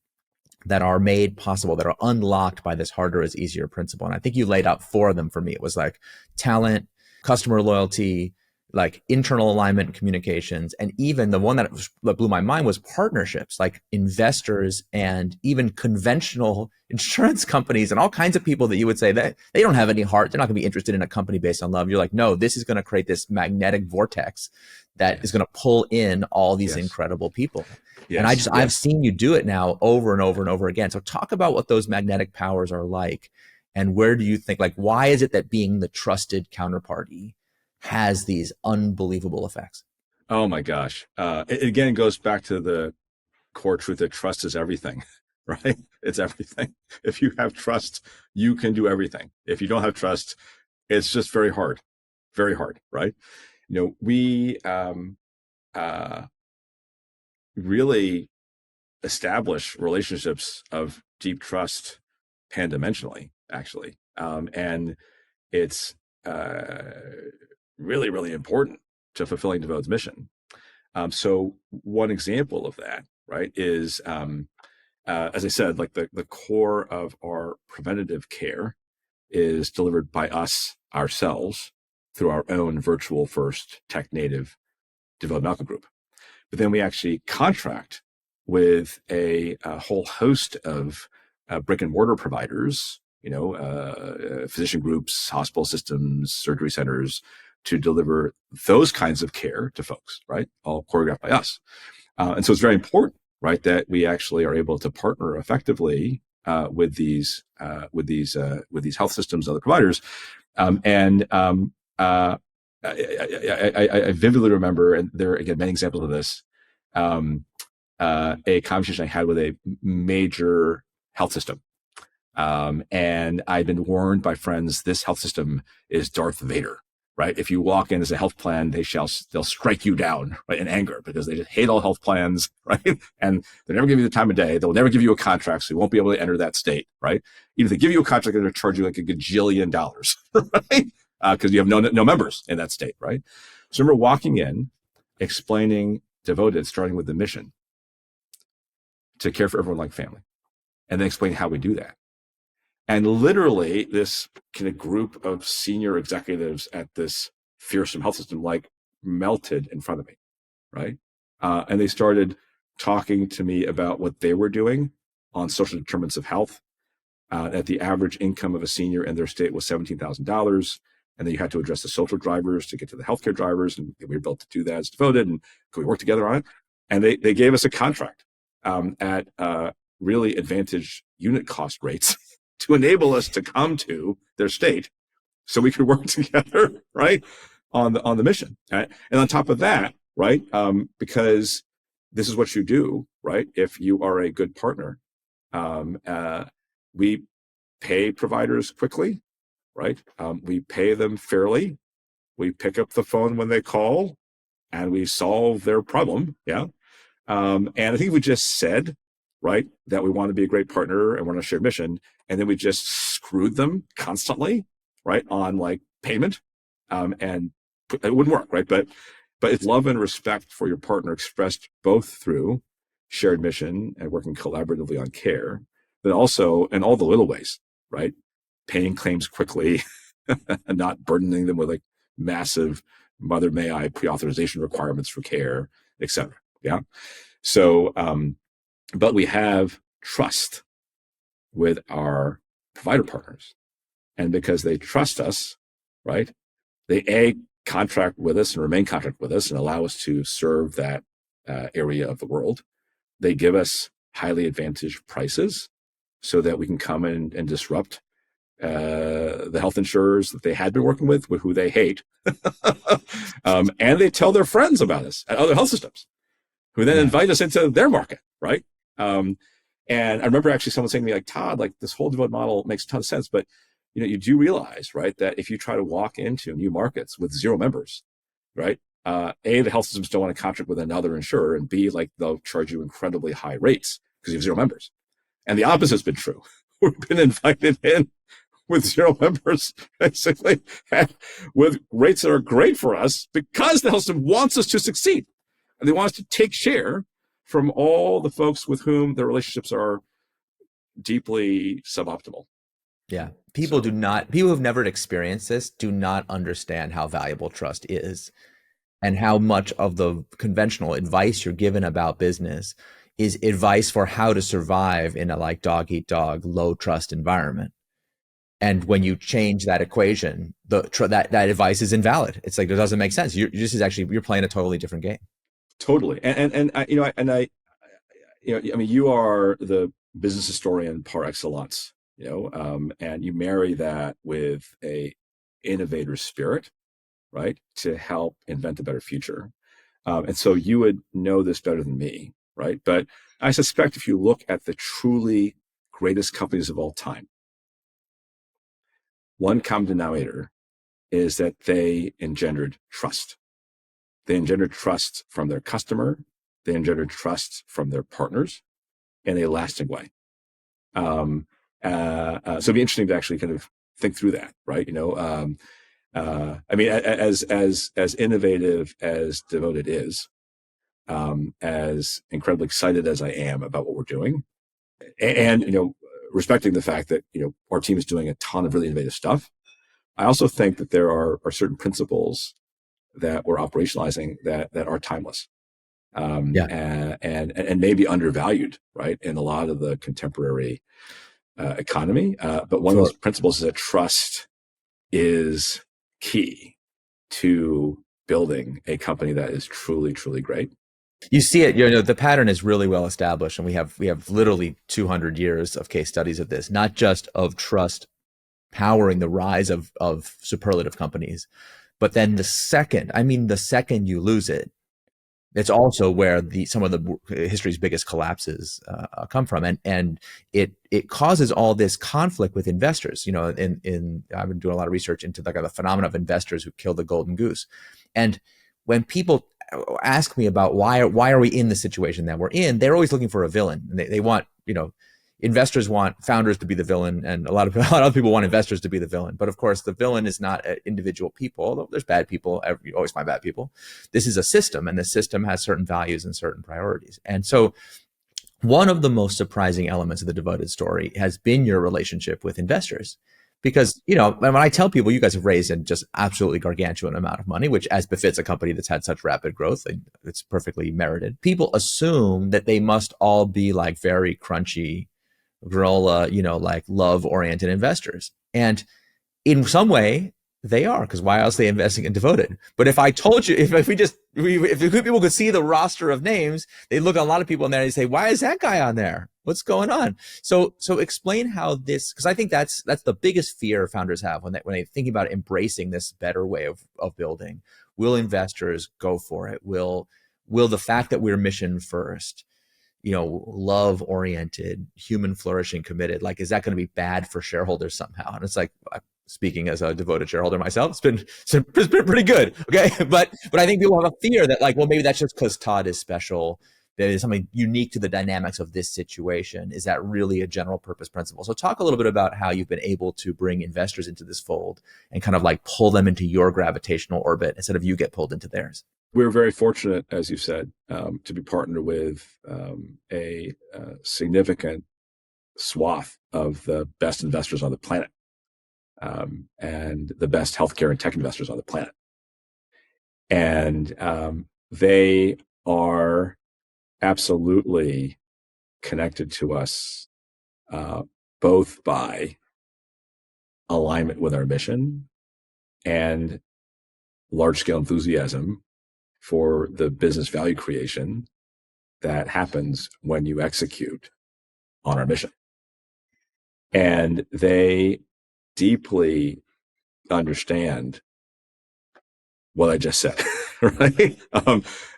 that are made possible, that are unlocked by this harder is easier principle. And I think you laid out 4 of them for me. It was like talent, customer loyalty, like internal alignment and communications. And even the one that blew my mind was partnerships, like investors and even conventional insurance companies and all kinds of people that you would say that they don't have any heart. They're not going to be interested in a company based on love. You're like, no, this is going to create this magnetic vortex that is going to pull in all these incredible people. And I've seen you do it now over and over and over again. So talk about what those magnetic powers are like, and where do you think, like, why is it that being the trusted counterparty has these unbelievable effects? Oh my gosh. It again goes back to the core truth that trust is everything, right? It's everything. If you have trust, you can do everything. If you don't have trust, it's just very hard, right? We really establish relationships of deep trust pan-dimensionally, actually. And it's really, really important to fulfilling Devoted's mission. So one example of that, right, is, as I said, like the core of our preventative care is delivered by us ourselves through our own virtual first tech native Devoted Medical Group. But then we actually contract with a whole host of brick and mortar providers, physician groups, hospital systems, surgery centers, to deliver those kinds of care to folks, right? All choreographed by us. And so it's very important, right, that we actually are able to partner effectively with these health systems and other providers. I vividly remember, and there are again many examples of this, a conversation I had with a major health system. And I've been warned by friends, this health system is Darth Vader, right? If you walk in as a health plan, they'll strike you down, right, in anger, because they just hate all health plans, right? And they'll never give you the time of day. They'll never give you a contract, so you won't be able to enter that state, right? Even if they give you a contract, they're going to charge you like $1 gajillion, right? Because you have no members in that state, right? So I remember walking in, explaining Devoted, starting with the mission to care for everyone like family, and then explaining how we do that. And literally, this kind of group of senior executives at this fearsome health system like melted in front of me, right? And they started talking to me about what they were doing on social determinants of health. That the average income of a senior in their state was $17,000, and then you had to address the social drivers to get to the healthcare drivers, and we were built to do that as Devoted, and could we work together on it? And they gave us a contract at really advantaged unit cost rates to enable us to come to their state so we could work together, right, on the mission. Right? And on top of that, right, because this is what you do, right, if you are a good partner, we pay providers quickly, right? We pay them fairly. We pick up the phone when they call, and we solve their problem, yeah? And I think we just said, right, that we want to be a great partner and we're on a shared mission, and then we just screwed them constantly, right, on like payment, and it wouldn't work, right? But it's love and respect for your partner expressed both through shared mission and working collaboratively on care, but also in all the little ways, right? Paying claims quickly and not burdening them with like massive mother may I pre-authorization requirements for care, et cetera. Yeah. So, but we have trust with our provider partners. And because they trust us, right, they contract with us and remain contract with us and allow us to serve that area of the world. They give us highly advantaged prices so that we can come in and disrupt the health insurers that they had been working with who they hate. And they tell their friends about us at other health systems, who then invite us into their market, right? And I remember actually someone saying to me, like, Todd, like this whole Devote model makes a ton of sense, but you do realize, right, that if you try to walk into new markets with 0 members, right, A, the health systems don't want to contract with another insurer, and B, like they'll charge you incredibly high rates because you have 0 members. And the opposite has been true. We've been invited in with 0 members, basically, with rates that are great for us because the health system wants us to succeed. And they want us to take share from all the folks with whom the relationships are deeply suboptimal. Yeah. People who have never experienced this do not understand how valuable trust is, and how much of the conventional advice you're given about business is advice for how to survive in a like dog eat dog, low trust environment. And when you change that equation, that advice is invalid. It's like, it doesn't make sense. You're playing a totally different game. Totally. And you are the business historian par excellence, and you marry that with a innovator spirit, right, to help invent a better future. And so you would know this better than me, right? But I suspect if you look at the truly greatest companies of all time, one common denominator is that they engendered trust. They engendered trust from their customer. They engendered trust from their partners in a lasting way. So it'd be interesting to actually kind of think through that, right? As innovative as Devoted is, as incredibly excited as I am about what we're doing, and respecting the fact that our team is doing a ton of really innovative stuff, I also think that there are certain principles that we're operationalizing that are timeless, and maybe undervalued, right, in a lot of the contemporary economy. But one of those principles is that trust is key to building a company that is truly, truly great. You see it, the pattern is really well established, and we have literally 200 years of case studies of this, not just of trust powering the rise of superlative companies, but then the second you lose it, it's also where some of the history's biggest collapses come from, and it causes all this conflict with investors. I've been doing a lot of research into the phenomenon of investors who kill the golden goose, and when people ask me about why are we in the situation that we're in, they're always looking for a villain. And they want, investors want founders to be the villain, and a lot of other people want investors to be the villain. But of course, the villain is not individual people, although there's bad people. You always find bad people. This is a system, and the system has certain values and certain priorities. And so one of the most surprising elements of the Devoted story has been your relationship with investors. Because, when I tell people you guys have raised a just absolutely gargantuan amount of money, which as befits a company that's had such rapid growth, it's perfectly merited. People assume that they must all be like very crunchy, granola, love-oriented investors. And in some way, they are, because why else are they investing in Devoted? But if I told you, if people could see the roster of names, they look at a lot of people in there and they say, why is that guy on there? What's going on? So explain how this, because I think that's the biggest fear founders have when they think about embracing this better way of building. Will investors go for it? Will the fact that we're mission first, love oriented, human flourishing committed, is that going to be bad for shareholders somehow? And it's like, speaking as a Devoted shareholder myself, it's been pretty good. Okay. But I think people have a fear that maybe that's just because Todd is special. There is something unique to the dynamics of this situation. Is that really a general purpose principle? So talk a little bit about how you've been able to bring investors into this fold and kind of pull them into your gravitational orbit instead of you get pulled into theirs. We're very fortunate, as you said, to be partnered with a significant swath of the best investors on the planet. And the best healthcare and tech investors on the planet. And they are absolutely connected to us both by alignment with our mission and large-scale enthusiasm for the business value creation that happens when you execute on our mission. And they deeply understand what I just said, right?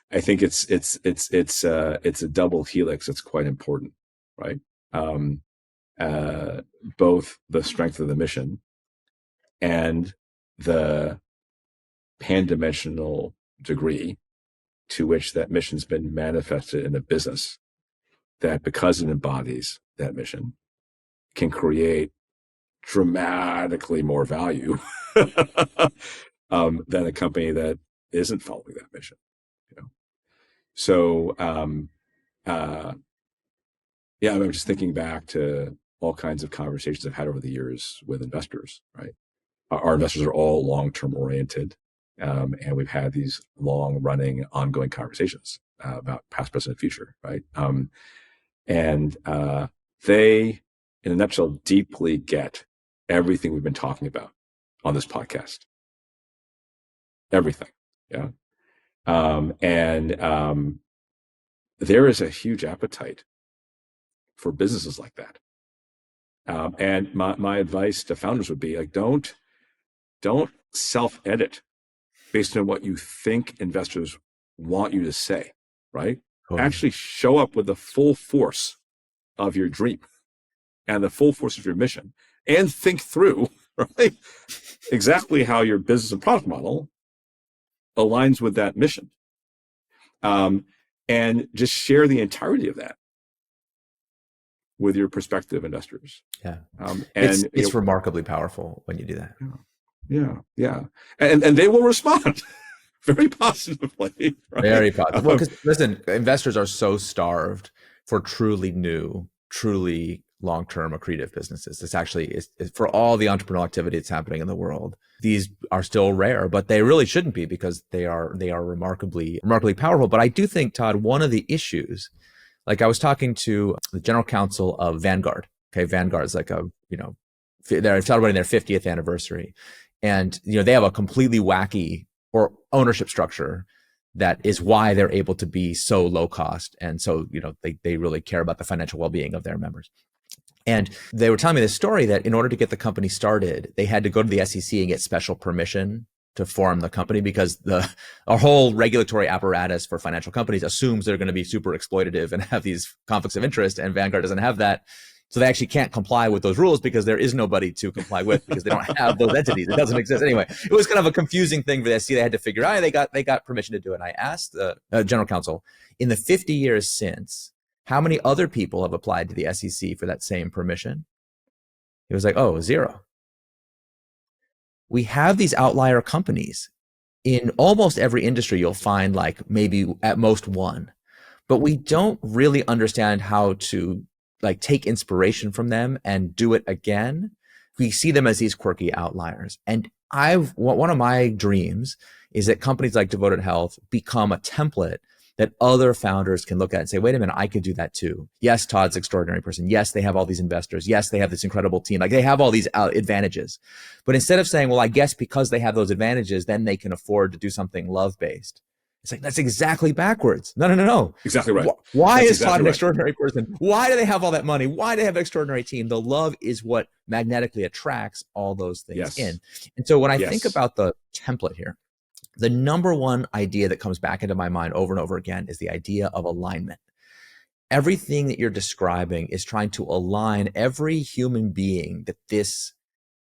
I think it's a double helix. It's quite important, right? Both the strength of the mission and the pan-dimensional degree to which that mission's been manifested in a business that, because it embodies that mission, can create dramatically more value than a company that isn't following that mission. So I'm just thinking back to all kinds of conversations I've had over the years with investors. Right, our investors are all long-term oriented, and we've had these long-running, ongoing conversations about past, present, and future. Right, and they, in a nutshell, deeply get everything we've been talking about on this podcast. Everything. Yeah. There is a huge appetite for businesses like that. And my advice to founders would be don't self-edit based on what you think investors want you to say, right? Totally. Actually show up with the full force of your dream and the full force of your mission, and think through, right, exactly how your business and product model aligns with that mission. And just share the entirety of that with your prospective investors. Yeah. And it's remarkably powerful when you do that. Yeah. And they will respond very positively. Right? Very positive. Well, because listen, investors are so starved for truly new, truly long-term accretive businesses. It's actually, for all the entrepreneurial activity that's happening in the world, these are still rare, but they really shouldn't be, because they are remarkably powerful. But I do think, Todd, one of the issues, I was talking to the general counsel of Vanguard, Okay, Vanguard's like they're celebrating their 50th anniversary, and they have a completely wacky or ownership structure that is why they're able to be so low cost, and so they really care about the financial well-being of their members. And they were telling me this story that in order to get the company started, they had to go to the SEC and get special permission to form the company, because our whole regulatory apparatus for financial companies assumes they're going to be super exploitative and have these conflicts of interest, and Vanguard doesn't have that. So they actually can't comply with those rules because there is nobody to comply with, because they don't have those entities. It doesn't exist. Anyway, it was kind of a confusing thing for the SEC. They had to figure out, they got permission to do it. And I asked the general counsel, in the 50 years since, how many other people have applied to the SEC for that same permission? He was like, oh, 0. We have these outlier companies. In almost every industry, you'll find like maybe at most one, but we don't really understand how to like take inspiration from them and do it again. We see them as these quirky outliers. And one of my dreams is that companies like Devoted Health become a template that other founders can look at and say, wait a minute, I could do that too. Yes, Todd's an extraordinary person. Yes, they have all these investors. Yes, they have this incredible team. Like they have all these advantages. But instead of saying, well, I guess because they have those advantages, then they can afford to do something love-based. It's like, that's exactly backwards. No. Exactly right. Why is Todd an extraordinary person? Why do they have all that money? Why do they have an extraordinary team? The love is what magnetically attracts all those things in. And so when I think about the template here, the number one idea that comes back into my mind over and over again is the idea of alignment. Everything that you're describing is trying to align every human being that this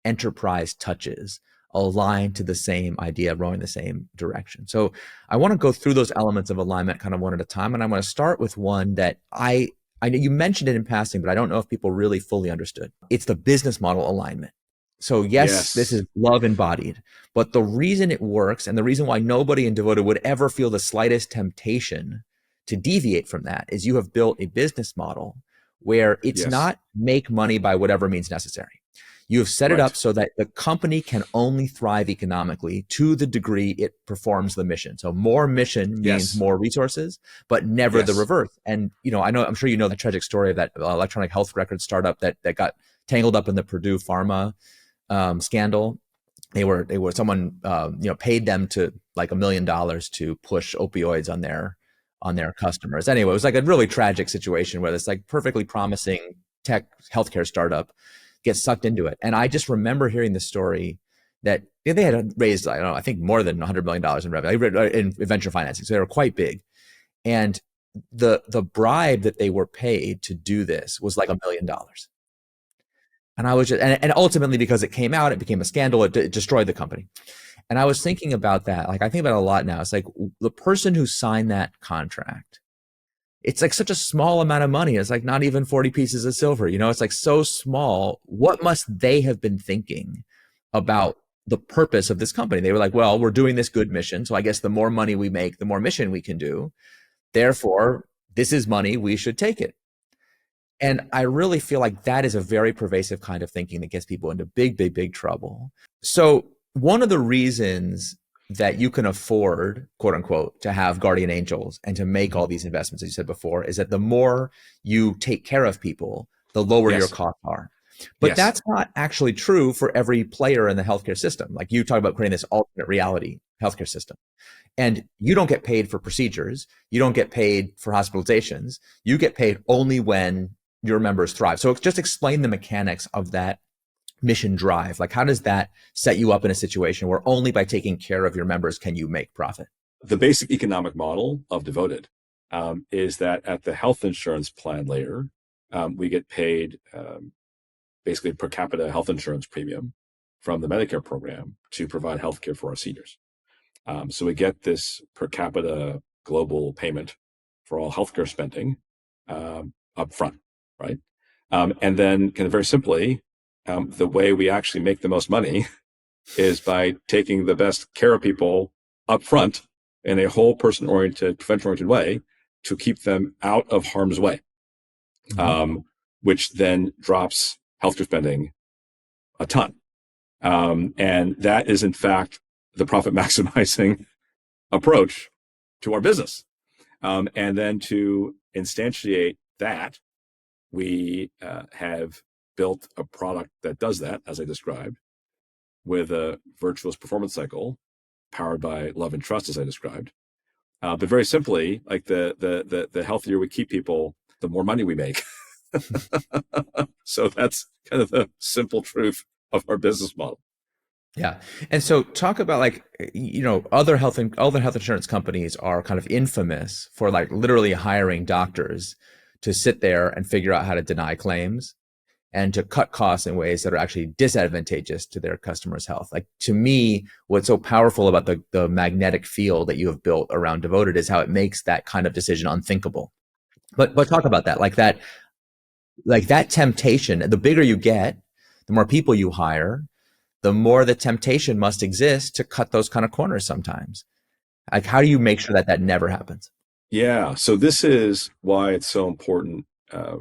enterprise touches, align to the same idea, rowing the same direction. So I want to go through those elements of alignment kind of one at a time. And I'm going to start with one that I know you mentioned it in passing, but I don't know if people really fully understood. It's the business model alignment. So yes, this is love embodied, but the reason it works and the reason why nobody in Devoted would ever feel the slightest temptation to deviate from that is you have built a business model where it's not make money by whatever means necessary. You have set it up so that the company can only thrive economically to the degree it performs the mission. So more mission means more resources, but never the reverse. And I'm sure you know the tragic story of that electronic health record startup that got tangled up in the Purdue Pharma scandal. Someone paid them to like $1 million to push opioids on their customers. Anyway, it was like a really tragic situation where this like perfectly promising tech healthcare startup gets sucked into it. And I just remember hearing the story that they had raised, I think more than $100 million in revenue in venture financing. So they were quite big. And the bribe that they were paid to do this was like $1 million. And I was just, and ultimately because it came out, it became a scandal. It destroyed the company. And I was thinking about that. Like I think about it a lot now. It's like the person who signed that contract, it's like such a small amount of money. It's like not even 40 pieces of silver. It's like so small. What must they have been thinking about the purpose of this company? They were like, well, we're doing this good mission. So I guess the more money we make, the more mission we can do. Therefore, this is money. We should take it. And I really feel like that is a very pervasive kind of thinking that gets people into big trouble. So one of the reasons that you can afford, quote unquote, to have guardian angels and to make all these investments, as you said before, is that the more you take care of people, the lower your costs are. But that's not actually true for every player in the healthcare system. Like you talk about creating this alternate reality healthcare system. And you don't get paid for procedures. You don't get paid for hospitalizations. You get paid only when your members thrive. So just explain the mechanics of that mission drive. Like how does that set you up in a situation where only by taking care of your members can you make profit? The basic economic model of Devoted is that at the health insurance plan layer, we get paid basically per capita health insurance premium from the Medicare program to provide healthcare for our seniors. So we get this per capita global payment for all healthcare spending up front, right? And then kind of very simply, the way we actually make the most money is by taking the best care of people up front in whole-person-oriented, prevention-oriented way to keep them out of harm's way, which then drops healthcare spending a ton. And that is, in fact, the profit maximizing approach to our business. And then to instantiate that, we have built a product that does that, as I described, with a virtuous performance cycle powered by love and trust, as I described. But very simply, like the healthier we keep people, the more money we make. So that's kind of the simple truth of our business model. Yeah. And so talk about like, other health insurance companies are kind of infamous for like literally hiring doctors to sit there and figure out how to deny claims and to cut costs in ways that are actually disadvantageous to their customers' health. Like, to me, what's so powerful about the magnetic field that you have built around Devoted is how it makes that kind of decision unthinkable. But talk about that, like that temptation. The bigger you get, the more people you hire, the more the temptation must exist to cut those kind of corners sometimes. Like, how do you make sure that never happens? Yeah. So this is why it's so important,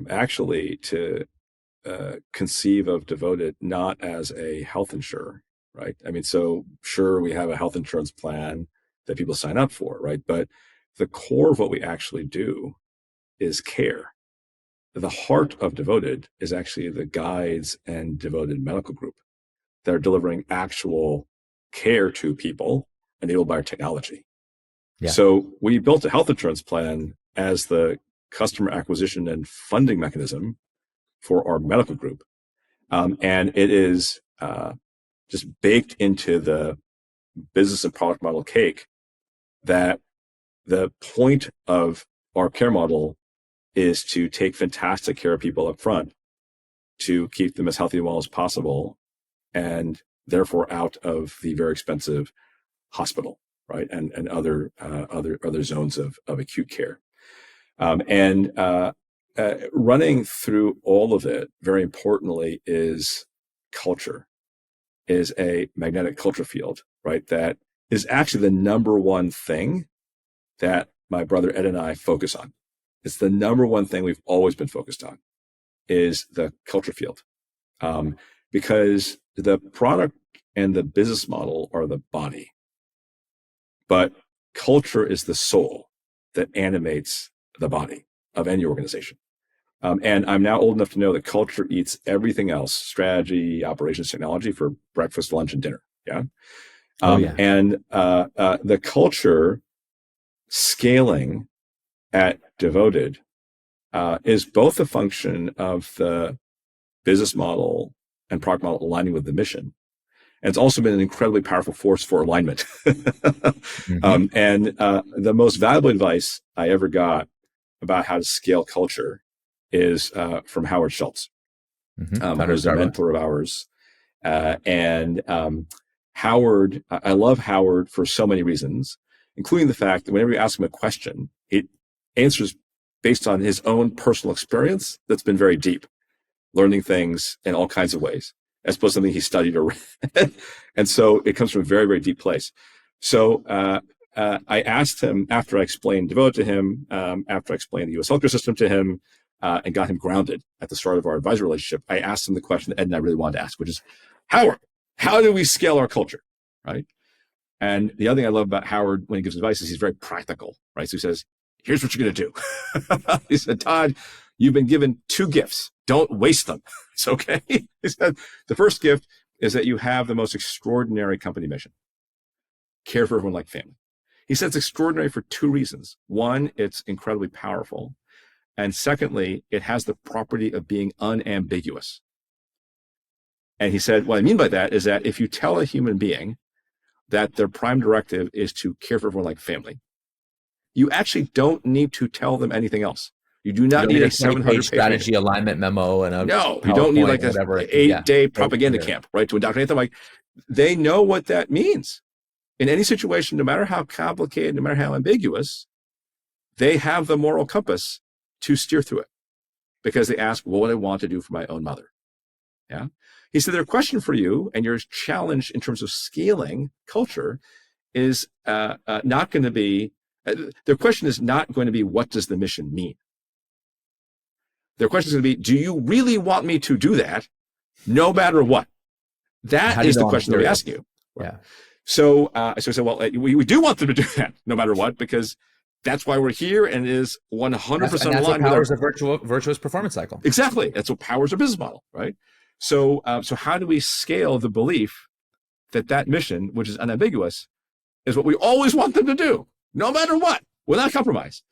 actually, to conceive of Devoted not as a health insurer, right? I mean, so sure, we have a health insurance plan that people sign up for, right? But the core of what we actually do is care. The heart of Devoted is actually the guides and Devoted medical group that are delivering actual care to people enabled by our technology. Yeah. So we built a health insurance plan as the customer acquisition and funding mechanism for our medical group. And it is just baked into the business and product model cake that the point of our care model is to take fantastic care of people up front, to keep them as healthy and well as possible, and therefore out of the very expensive hospital, right? And other zones of acute care. Running through all of it, very importantly, is culture, is a magnetic culture field, right? That is actually the number one thing that my brother Ed and I focus on. It's the number one thing we've always been focused on, is the culture field. Because the product and the business model are the body, but culture is the soul that animates the body of any organization. And I'm now old enough to know that culture eats everything else: strategy, operations, technology, for breakfast, lunch, and dinner. Yeah. And the culture scaling at Devoted is both a function of the business model and product model aligning with the mission. And it's also been an incredibly powerful force for alignment. The most valuable advice I ever got about how to scale culture is from Howard Schultz, who's a mentor of ours. Howard, I love Howard for so many reasons, including the fact that whenever you ask him a question, it answers based on his own personal experience that's been very deep, learning things in all kinds of ways, as opposed to something he studied or read. And so it comes from a very, very deep place. So I asked him, after I explained Devote to him, after I explained the U.S. healthcare system to him, and got him grounded at the start of our advisor relationship, I asked him the question that Ed and I really wanted to ask, which is, Howard, how do we scale our culture, right? And the other thing I love about Howard when he gives advice is he's very practical, right? So he says, here's what you're going to do. He said, Todd, you've been given 2 gifts. Don't waste them. It's okay. He said, the first gift is that you have the most extraordinary company mission: care for everyone like family. He said it's extraordinary for 2 reasons. One, it's incredibly powerful. And secondly, it has the property of being unambiguous. And he said, what I mean by that is that if you tell a human being that their prime directive is to care for everyone like family, you actually don't need to tell them anything else. You do not need a 700-page strategy alignment memo and no, you don't need like an 8-day propaganda camp, right, to indoctrinate them. Like, they know what that means. In any situation, no matter how complicated, no matter how ambiguous, they have the moral compass to steer through it, because they ask, what would I want to do for my own mother? Yeah. He said, their question for you and your challenge in terms of scaling culture is not going to be, their question is not going to be, what does the mission mean? Their question is going to be, do you really want me to do that no matter what? That is the question they're asking you. Yeah. So I said, well, we do want them to do that no matter what, because That's why we're here, and it is 100% That's aligned what with powers a virtuous performance cycle. Exactly. That's what powers our business model, right? So, so how do we scale the belief that mission, which is unambiguous, is what we always want them to do, no matter what, without compromise?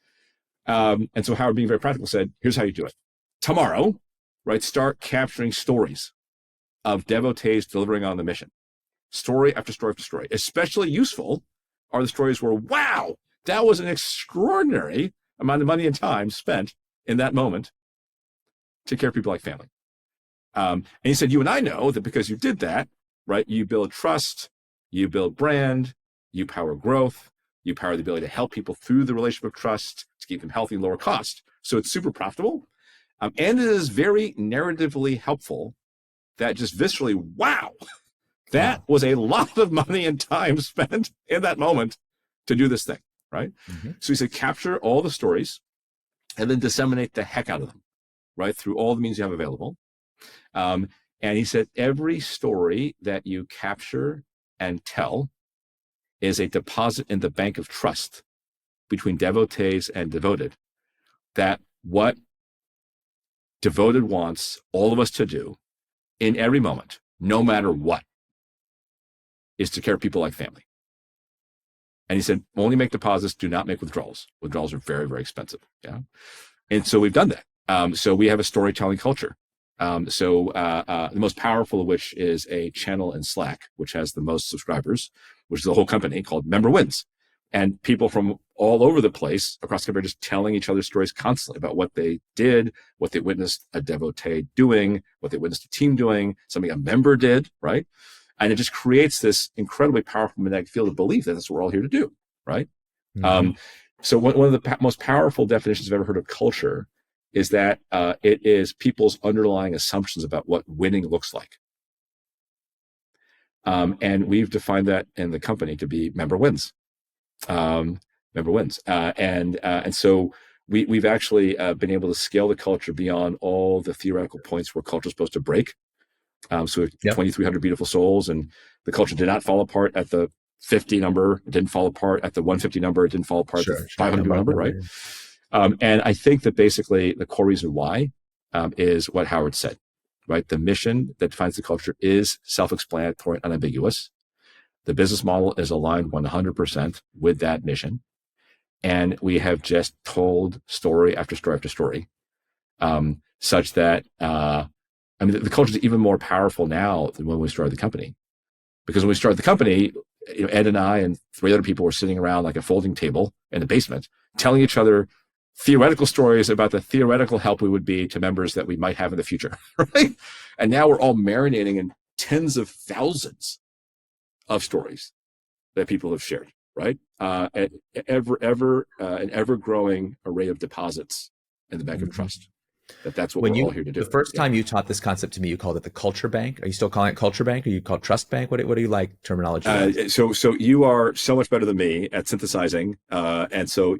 And so Howard, being very practical, said, here's how you do it. Tomorrow, right, start capturing stories of devotees delivering on the mission. Story after story after story. Especially useful are the stories where, wow, that was an extraordinary amount of money and time spent in that moment to care for people like family. And he said, you and I know that because you did that, right, you build trust, you build brand, you power growth, you power the ability to help people through the relationship of trust to keep them healthy and lower cost. So it's super profitable. And it is very narratively helpful that just viscerally, wow, that was a lot of money and time spent in that moment to do this thing, right? Mm-hmm. So he said, capture all the stories and then disseminate the heck out of them, right? Through all the means you have available. And he said, every story that you capture and tell is a deposit in the bank of trust between devotees and devoted, that what devoted wants all of us to do in every moment, no matter what, is to care for people like family. And he said, only make deposits, do not make withdrawals. Withdrawals are very, very expensive. Yeah. And so we've done that. So we have a storytelling culture. The most powerful of which is a channel in Slack, which has the most subscribers, which is a whole company called Member Wins. And people from all over the place across the country are just telling each other stories constantly about what they did, what they witnessed a devotee doing, what they witnessed a team doing, something a member did, right? And it just creates this incredibly powerful magnetic field of belief that that's what we're all here to do, right? Mm-hmm. So one of the most powerful definitions I've ever heard of culture is that it is people's underlying assumptions about what winning looks like. And we've defined that in the company to be member wins. Member wins. And so we've actually been able to scale the culture beyond all the theoretical points where culture is supposed to break. So we have 2,300 beautiful souls, and the culture did not fall apart at the 50 number. It didn't fall apart at the 150 number. It didn't fall apart at the 500 number, right? And I think that basically the core reason why is what Howard said, right? The mission that defines the culture is self-explanatory and unambiguous. The business model is aligned 100% with that mission. And we have just told story after story after story, such that, the culture is even more powerful now than when we started the company. Because when we started the company, Ed and I and 3 other people were sitting around like a folding table in the basement, telling each other theoretical stories about the theoretical help we would be to members that we might have in the future, right? And now we're all marinating in tens of thousands of stories that people have shared, right? An ever-growing array of deposits in the bank of trust. That's what we're all here to do. The first time you taught this concept to me, you called it the culture bank. Are you still calling it culture bank, or you call it trust bank? What do you like terminology? So you are so much better than me at synthesizing, and so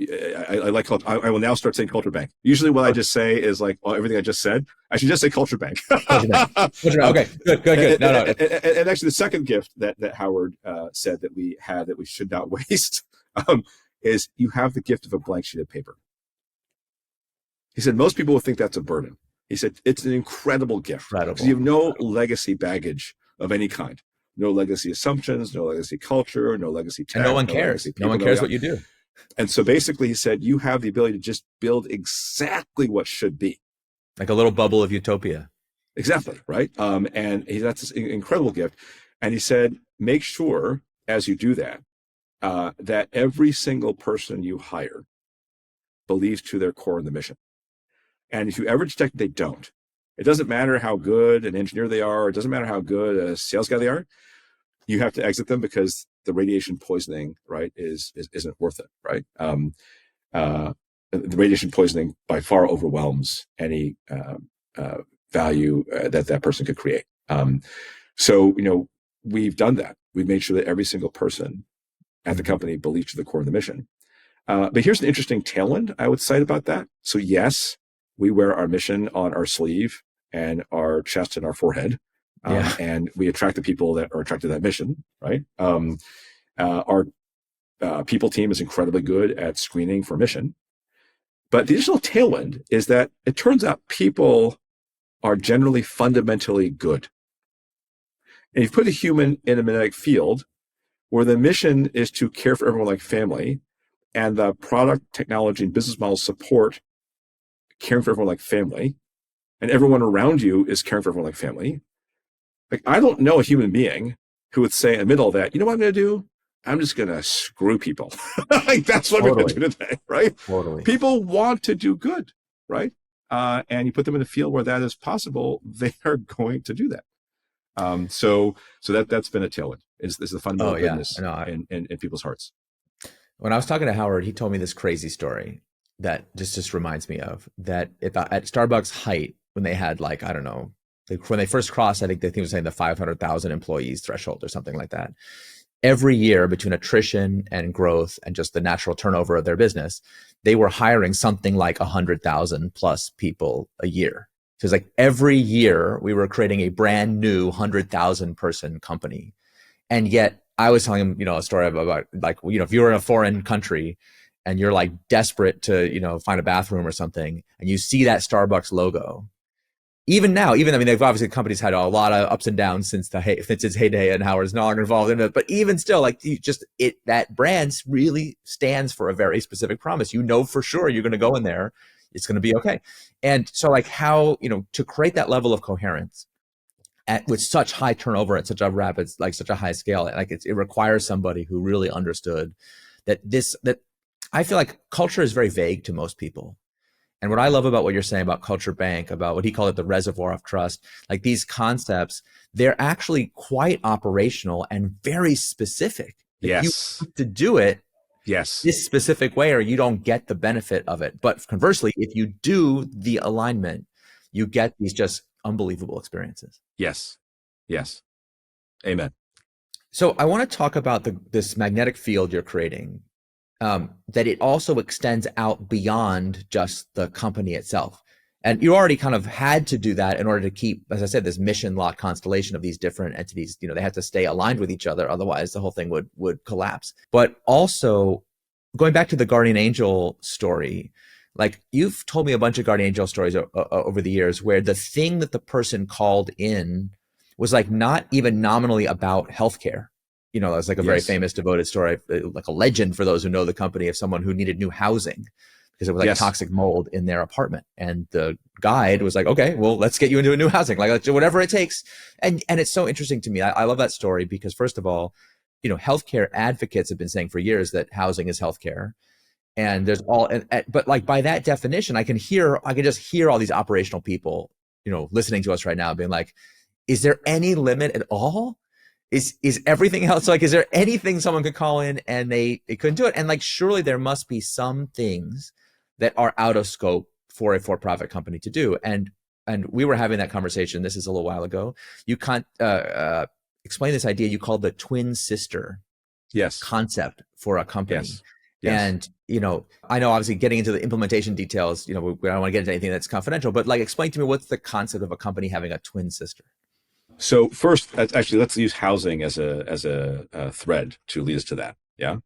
I like. I will now start saying culture bank. Usually, what I just say is like everything I just said. I should just say culture bank. Culture bank. Okay, good. No. And actually, the second gift that Howard said that we had that we should not waste is you have the gift of a blank sheet of paper. He said, most people will think that's a burden. He said, it's an incredible gift. Because you have no legacy baggage of any kind. No legacy assumptions, no legacy culture, no legacy tech. And no one cares. No one cares what you do. And so basically he said, you have the ability to just build exactly what should be. Like a little bubble of utopia. Exactly, right? And that's this incredible gift. And he said, make sure as you do that, that every single person you hire believes to their core in the mission. And if you ever detect they don't, it doesn't matter how good an engineer they are, it doesn't matter how good a sales guy they are, you have to exit them because the radiation poisoning, right, isn't worth it, right? The radiation poisoning by far overwhelms any value that person could create. So, we've done that. We've made sure that every single person at the company believes to the core of the mission. But here's an interesting tailwind I would cite about that. So yes, we wear our mission on our sleeve and our chest and our forehead. And we attract the people that are attracted to that mission, right? Our people team is incredibly good at screening for mission. But the additional tailwind is that it turns out people are generally fundamentally good. And you put a human in a magnetic field where the mission is to care for everyone like family, and the product, technology, and business models support caring for everyone like family, and everyone around you is caring for everyone like family. Like, I don't know a human being who would say in the middle of that, you know what I'm going to do? I'm just going to screw people. Like, that's what I'm going to do today, right? Totally. People want to do good, right? And you put them in a field where that is possible, they are going to do that. So that's been a tailwind. Is the fundamental goodness in people's hearts. When I was talking to Howard, he told me this crazy story that just reminds me of that at Starbucks height, when they had, like, I don't know, when they first crossed, I think they were saying the 500,000 employees threshold or something like that. Every year, between attrition and growth and just the natural turnover of their business, they were hiring something like 100,000 plus people a year. So it's like every year we were creating a brand new 100,000 person company. And yet I was telling him, a story about, like, if you were in a foreign country and you're like desperate to, find a bathroom or something, and you see that Starbucks logo, even now, they've obviously, companies had a lot of ups and downs since its heyday, and Howard's no longer involved in it. But even still, like, that brand really stands for a very specific promise. For sure you're going to go in there, it's going to be okay. And so, like, how, to create that level of coherence with such high turnover at such a rapid, like, such a high scale, like, it requires somebody who really understood that I feel like culture is very vague to most people. And what I love about what you're saying about Culture Bank, about what he called it, the reservoir of trust, like, these concepts, they're actually quite operational and very specific. Yes. You have to do it this specific way, or you don't get the benefit of it. But conversely, if you do the alignment, you get these just unbelievable experiences. Yes. Amen. So I want to talk about this magnetic field you're creating. That it also extends out beyond just the company itself. And you already kind of had to do that in order to keep, as I said, this mission locked constellation of these different entities. They had to stay aligned with each other. Otherwise, the whole thing would collapse. But also, going back to the guardian angel story, like, you've told me a bunch of guardian angel stories over the years where the thing that the person called in was, like, not even nominally about healthcare. It's like a very famous devoted story, like a legend for those who know the company, of someone who needed new housing because it was like toxic mold in their apartment. And the guide was like, okay, well, let's get you into a new housing, like, whatever it takes. And it's so interesting to me. I love that story because, first of all, healthcare advocates have been saying for years that housing is healthcare. And there's but, like, by that definition, I can just hear all these operational people, listening to us right now being like, is there any limit at all? Is everything else, like, is there anything someone could call in and they couldn't do it? And, like, surely there must be some things that are out of scope for a for-profit company to do. And we were having that conversation. This is a little while ago. You can't explain this idea you called the twin sister concept for a company. Yes. And, I know, obviously, getting into the implementation details, we don't want to get into anything that's confidential, but, like, explain to me, what's the concept of a company having a twin sister? So first, actually, let's use housing as a thread to lead us to that. Yeah.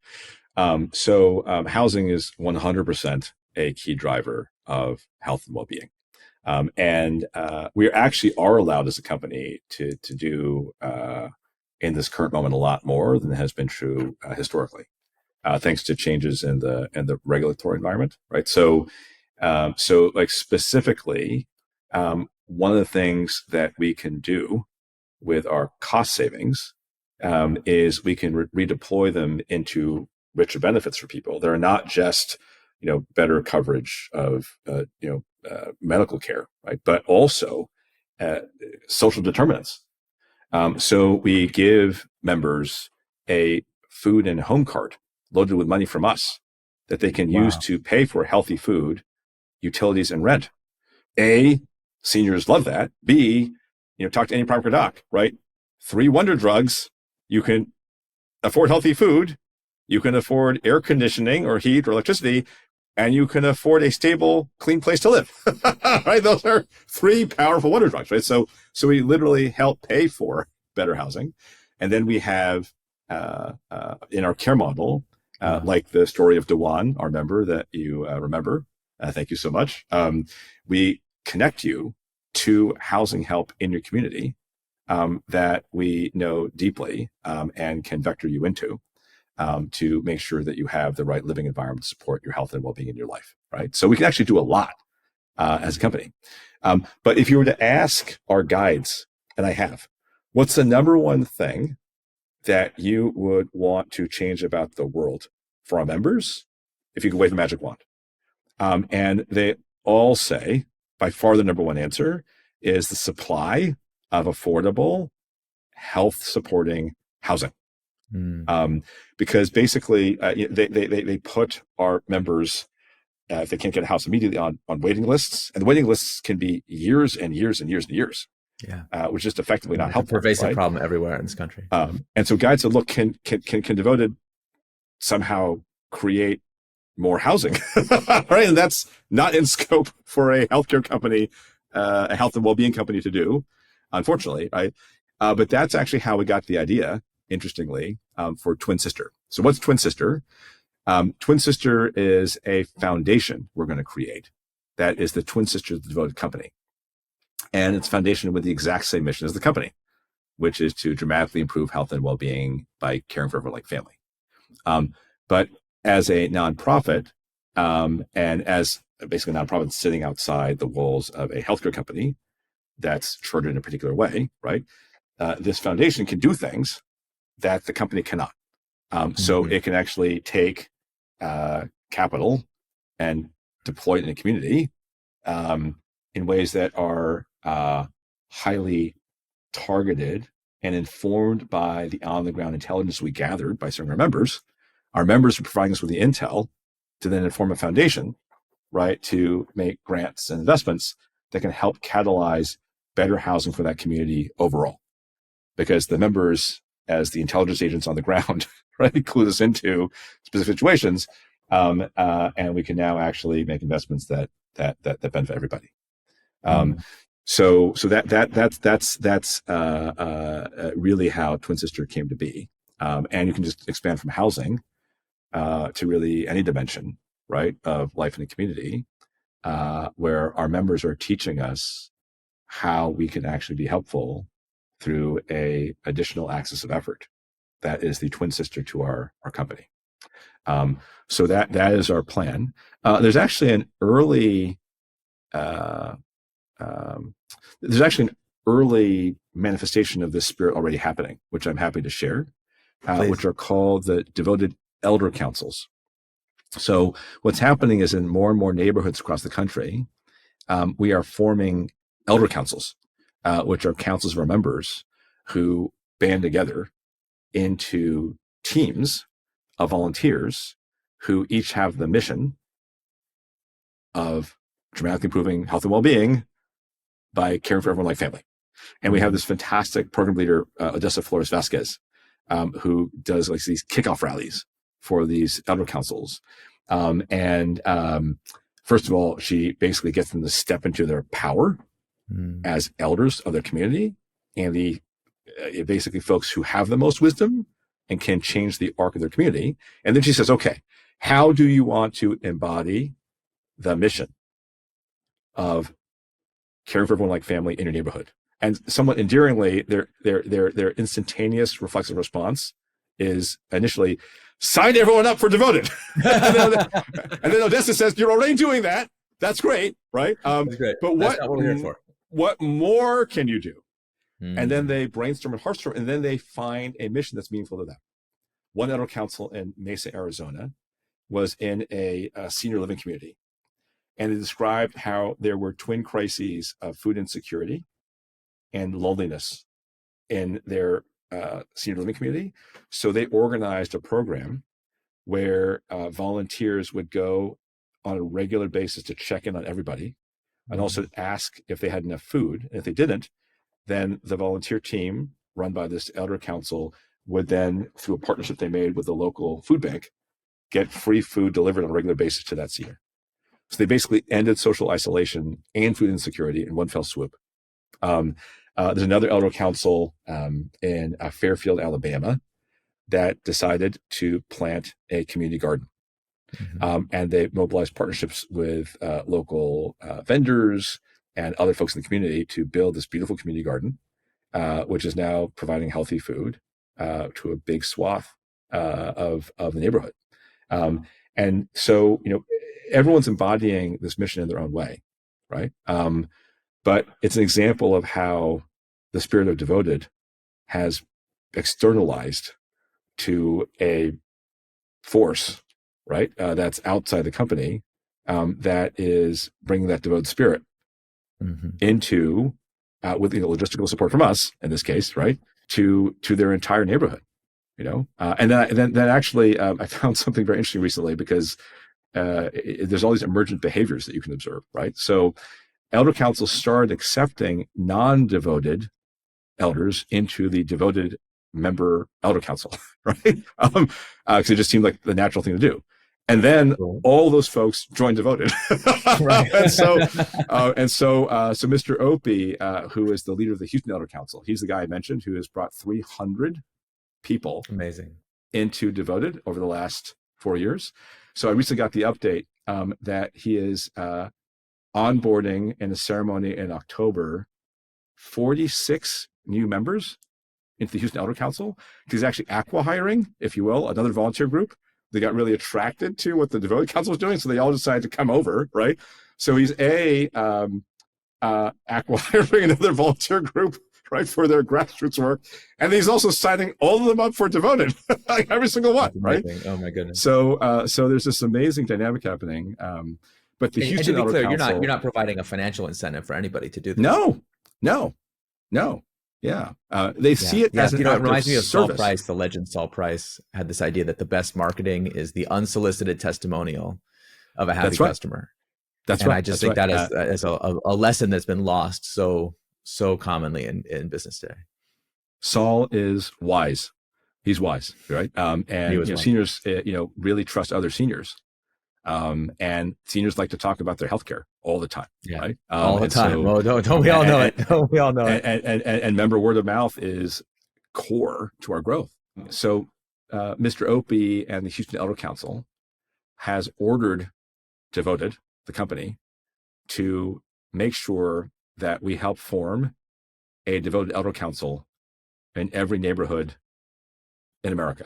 So housing is 100% a key driver of health and well-being. And we actually are allowed as a company to do in this current moment a lot more than has been true historically, thanks to changes in the regulatory environment, right? So like, specifically, one of the things that we can do with our cost savings is we can redeploy them into richer benefits for people. They're not just, better coverage of, medical care, right? But also social determinants. So we give members a food and home card loaded with money from us that they can use to pay for healthy food, utilities, and rent. A, seniors love that. B, talk to any private doc, right? 3 wonder drugs. You can afford healthy food. You can afford air conditioning or heat or electricity, and you can afford a stable, clean place to live, right? Those are 3 powerful wonder drugs, right? So we literally help pay for better housing. And then we have, in our care model, Wow. like the story of Dewan, our member that you remember. Thank you so much. We connect you to housing help in your community that we know deeply and can vector you into to make sure that you have the right living environment to support your health and well-being in your life, right? So we can actually do a lot as a company. But if you were to ask our guides, and I have, what's the number one thing that you would want to change about the world for our members if you could wave a magic wand? And they all say, by far the number one answer is the supply of affordable, health-supporting housing. Because basically they put our members, if they can't get a house immediately, on waiting lists, and the waiting lists can be years and years and years and years. Yeah, which is effectively not helpful. A pervasive problem everywhere in this country. And so guides said, look, can Devoted somehow create more housing, right? And that's not in scope for a healthcare company, a health and well-being company to do, unfortunately, right? But that's actually how we got the idea, interestingly, for Twin Sister. So what's Twin Sister? Twin Sister is a foundation we're going to create that is the Twin Sister of the Devoted Company. And it's a foundation with the exact same mission as the company, which is to dramatically improve health and well-being by caring for everyone like family. But as a nonprofit, and as basically a nonprofit sitting outside the walls of a healthcare company that's chartered in a particular way, right? This foundation can do things that the company cannot. So it can actually take capital and deploy it in a community in ways that are highly targeted and informed by the on-the-ground intelligence we gathered by serving our members. Our members are providing us with the intel to then inform a foundation, right, to make grants and investments that can help catalyze better housing for that community overall. Because the members, as the intelligence agents on the ground, right, clue us into specific situations, and we can now actually make investments that benefit everybody. So that's really how Twin Sister came to be, and you can just expand from housing to really any dimension, right, of life in the community, where our members are teaching us how we can actually be helpful through a additional axis of effort that is the Twin Sister to our company. So that is our plan. There's actually an early manifestation of this spirit already happening, which I'm happy to share, which are called the Devoted Elder Councils. So what's happening is in more and more neighborhoods across the country, we are forming elder councils, which are councils of our members who band together into teams of volunteers who each have the mission of dramatically improving health and well-being by caring for everyone like family. And we have this fantastic program leader, Odessa Flores Vasquez, who does like these kickoff rallies for these elder councils. First of all, she basically gets them to step into their power as elders of their community, and the basically folks who have the most wisdom and can change the arc of their community. And then she says, okay, how do you want to embody the mission of caring for everyone like family in your neighborhood? And somewhat endearingly, their instantaneous reflexive response is initially, sign everyone up for Devoted. and then Odessa says, you're already doing that. That's great, right? That's great. But That's not what we're here for. What more can you do? And then they brainstorm and heartstorm, and then they find a mission that's meaningful to them. One elder council in Mesa, Arizona, was in a senior living community. And they described how there were twin crises of food insecurity and loneliness in their senior living community. So they organized a program where volunteers would go on a regular basis to check in on everybody and also ask if they had enough food. And if they didn't, then the volunteer team run by this elder council would then, through a partnership they made with the local food bank, get free food delivered on a regular basis to that senior. So they basically ended social isolation and food insecurity in one fell swoop. There's another elder council in Fairfield, Alabama, that decided to plant a community garden. And they mobilized partnerships with local vendors and other folks in the community to build this beautiful community garden, which is now providing healthy food to a big swath of the neighborhood. And so, everyone's embodying this mission in their own way, right? But it's an example of how the spirit of devoted has externalized to a force, right? That's outside the company, that is bringing that devoted spirit into, with logistical support from us in this case, right, to their entire neighborhood, and then actually, I found something very interesting recently because there's all these emergent behaviors that you can observe, right? So, elder councils started accepting non-devoted elders into the devoted member elder council, right? Because it just seemed like the natural thing to do. And then all those folks joined devoted. Right. so Mr. Opie, who is the leader of the Houston Elder Council, he's the guy I mentioned who has brought 300 people into devoted over the last 4 years. So I recently got the update that he is onboarding in a ceremony in October 46 new members into the Houston Elder Council. He's actually acqui-hiring, if you will, another volunteer group. They got really attracted to what the devoted council was doing, so they all decided to come over, right? So he's acqui-hiring another volunteer group, right, for their grassroots work, and he's also signing all of them up for devoted, like every single one, right? Oh my goodness! So there's this amazing dynamic happening. But the Houston Elder Council, you're not providing a financial incentive for anybody to do this. No. Yeah. They see it as an act it reminds me of service. Saul Price. The legend Saul Price had this idea that the best marketing is the unsolicited testimonial of a happy customer. That's and right. I just think that is a lesson that's been lost so commonly in business today. Saul is wise. He's wise, right? And seniors, really trust other seniors. And seniors like to talk about their healthcare all the time, right? All the time. Well, don't we all know it? Don't we all know it? And member word of mouth is core to our growth. So Mr. Opie and the Houston Elder Council has ordered Devoted, the company, to make sure that we help form a Devoted Elder Council in every neighborhood in America.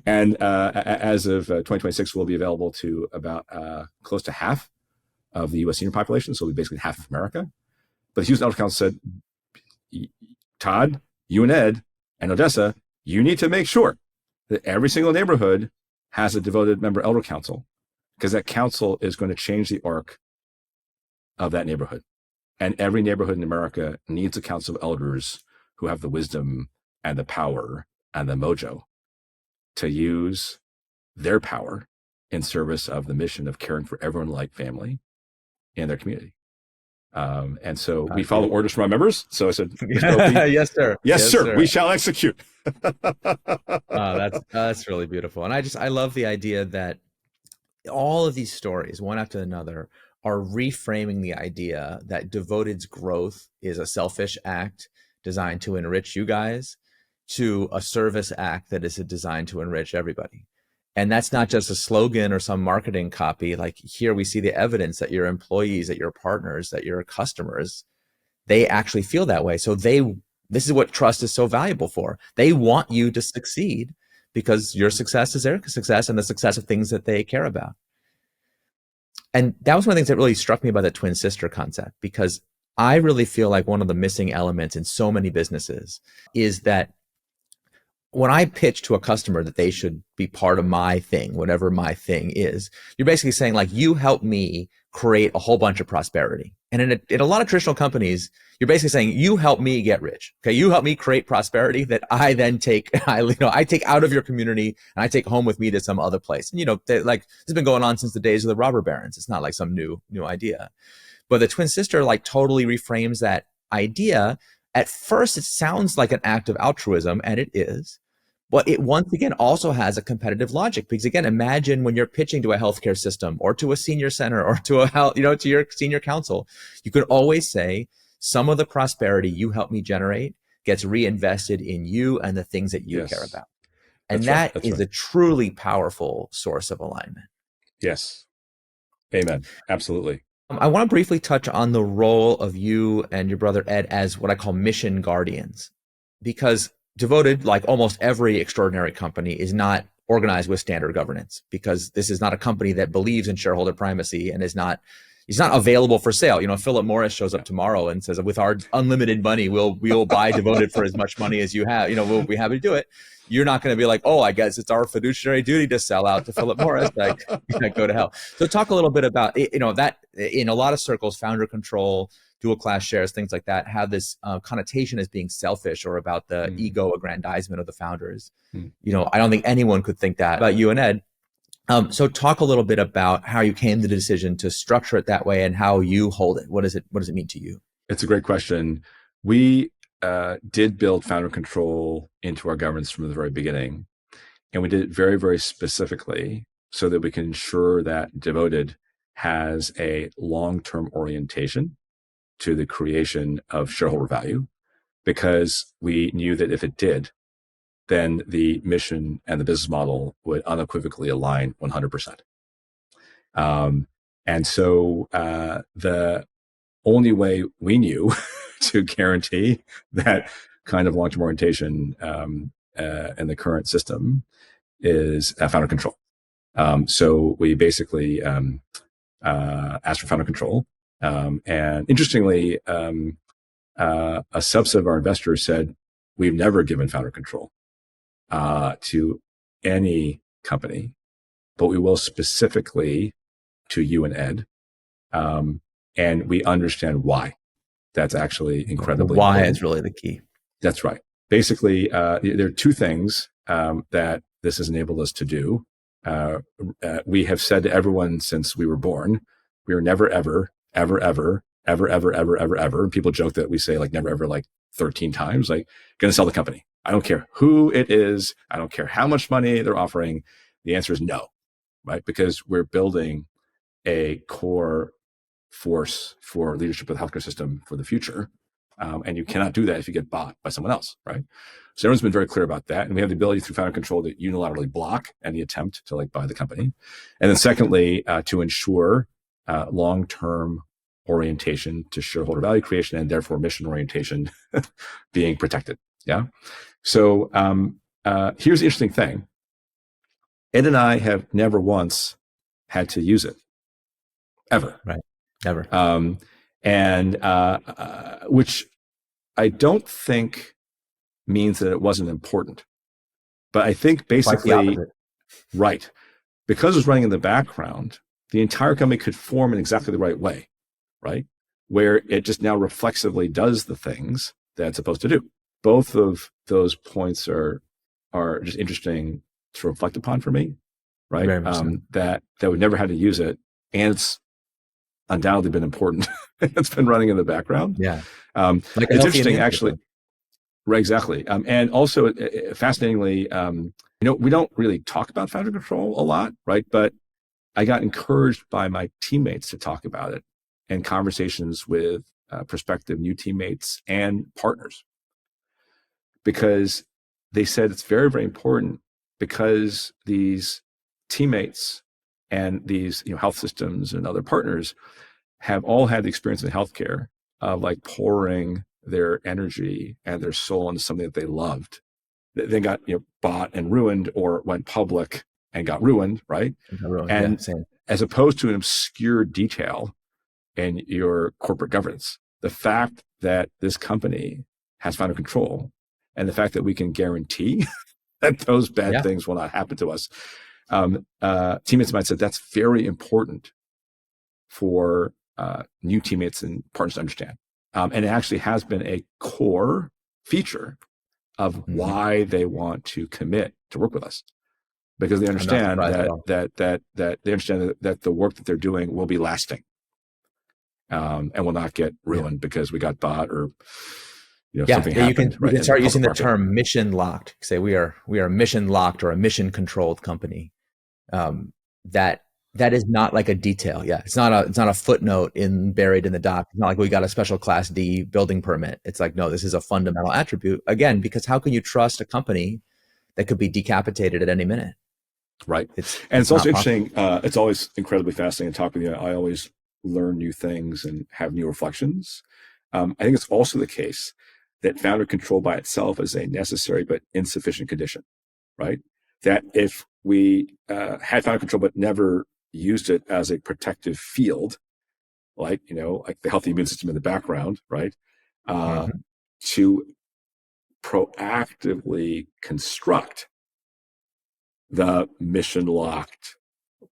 And as of 2026, we'll be available to about close to half of the U.S. senior population, so we'll be basically half of America. But the Houston Elder Council said, Todd, you and Ed, and Odessa, you need to make sure that every single neighborhood has a devoted member elder council, because that council is going to change the arc of that neighborhood. And every neighborhood in America needs a council of elders who have the wisdom and the power and the mojo to use their power in service of the mission of caring for everyone like family in their community. And so we follow orders from our members. So I said, yes, sir. Yes, sir. We shall execute. That's really beautiful. And I love the idea that all of these stories, one after another, are reframing the idea that Devoted's growth is a selfish act designed to enrich you guys, to a service act that is designed to enrich everybody. And that's not just a slogan or some marketing copy. Like, here we see the evidence that your employees, that your partners, that your customers, they actually feel that way. So this is what trust is so valuable for. They want you to succeed because your success is their success and the success of things that they care about. And that was one of the things that really struck me about the twin sister concept, because I really feel like one of the missing elements in so many businesses is that when I pitch to a customer that they should be part of my thing, whatever my thing is, you're basically saying, like, you help me create a whole bunch of prosperity. And in a lot of traditional companies, you're basically saying, you help me get rich. Okay, you help me create prosperity that I then take, I take out of your community and I take home with me to some other place. And this has been going on since the days of the robber barons. It's not like some new idea. But the twin sister totally reframes that idea. At first, it sounds like an act of altruism, and it is. But it once again also has a competitive logic, because again, imagine when you're pitching to a healthcare system or to a senior center or to to your senior council, you could always say, some of the prosperity you help me generate gets reinvested in you and the things that you Yes. care about. And That's right. that is a truly powerful source of alignment. Yes. Amen. Absolutely. I want to briefly touch on the role of you and your brother Ed as what I call mission guardians, because Devoted, like almost every extraordinary company, is not organized with standard governance, because this is not a company that believes in shareholder primacy and is not available for sale. Philip Morris shows up tomorrow and says, with our unlimited money, we'll buy Devoted for as much money as you have. We'll be happy to do it. You're not going to be like, oh, I guess it's our fiduciary duty to sell out to Philip Morris. Like, go to hell. So talk a little bit about, that in a lot of circles, founder control, dual class shares, things like that have this connotation as being selfish or about the ego aggrandizement of the founders. I don't think anyone could think that about you and Ed. So talk a little bit about how you came to the decision to structure it that way and how you hold it. What does it mean to you? It's a great question. We did build founder control into our governance from the very beginning. And we did it very, very specifically so that we can ensure that Devoted has a long-term orientation to the creation of shareholder value, because we knew that if it did, then the mission and the business model would unequivocally align 100%. And so the only way we knew to guarantee that kind of long-term orientation in the current system is founder control. So we basically asked for founder control. And interestingly, a subset of our investors said, we've never given founder control to any company, but we will specifically to you and Ed. And we understand why. That's actually incredibly why important. is really the key. That's right. Basically, there are two things that this has enabled us to do. We have said to everyone since we were born, we are never, ever, ever, ever, ever, ever, ever, ever, ever. People joke that we say like never, ever, like 13 times, like going to sell the company. I don't care who it is. I don't care how much money they're offering. The answer is no, right? Because we're building a core force for leadership of the healthcare system for the future. And you cannot do that if you get bought by someone else, right? So everyone's been very clear about that. And we have the ability through founder control to unilaterally block any attempt to like buy the company. And then secondly, to ensure long-term orientation to shareholder value creation and therefore mission orientation being protected. Yeah. So here's the interesting thing. Ed and I have never once had to use it, ever. Right. Ever. Which I don't think means that it wasn't important. But I think basically, right, because it was running in the background, the entire company could form in exactly the right way, right? Where it just now reflexively does the things that it's supposed to do. Both of those points are just interesting to reflect upon for me, right? That we never had to use it, and it's undoubtedly been important. It's been running in the background. Yeah, it's interesting, actually. Right, exactly. And also, fascinatingly, we don't really talk about founder control a lot, right? But I got encouraged by my teammates to talk about it in conversations with prospective new teammates and partners, because they said it's very, very important, because these teammates and these health systems and other partners have all had the experience in healthcare of like pouring their energy and their soul into something that they loved, then got bought and ruined, or went public and got ruined, right? As opposed to an obscure detail in your corporate governance, the fact that this company has founder control and the fact that we can guarantee that those bad things will not happen to us. Teammates might say that's very important for new teammates and partners to understand. And it actually has been a core feature of why they want to commit to work with us, because they understand that they understand that the work that they're doing will be lasting, and will not get ruined because we got bought or something happened. You can start using the term mission locked. Say we are mission locked or a mission controlled company. That that is not like a detail. Yeah. It's not a footnote buried in the doc. It's not like we got a special class D building permit. It's like, no, this is a fundamental attribute. Again, because how can you trust a company that could be decapitated at any minute? Right. It's also not interesting. It's always incredibly fascinating to talk with you. I always learn new things and have new reflections. I think it's also the case that founder control by itself is a necessary but insufficient condition, right? That if we had founder control but never used it as a protective field, like, like the healthy immune system in the background, right? To proactively construct the mission locked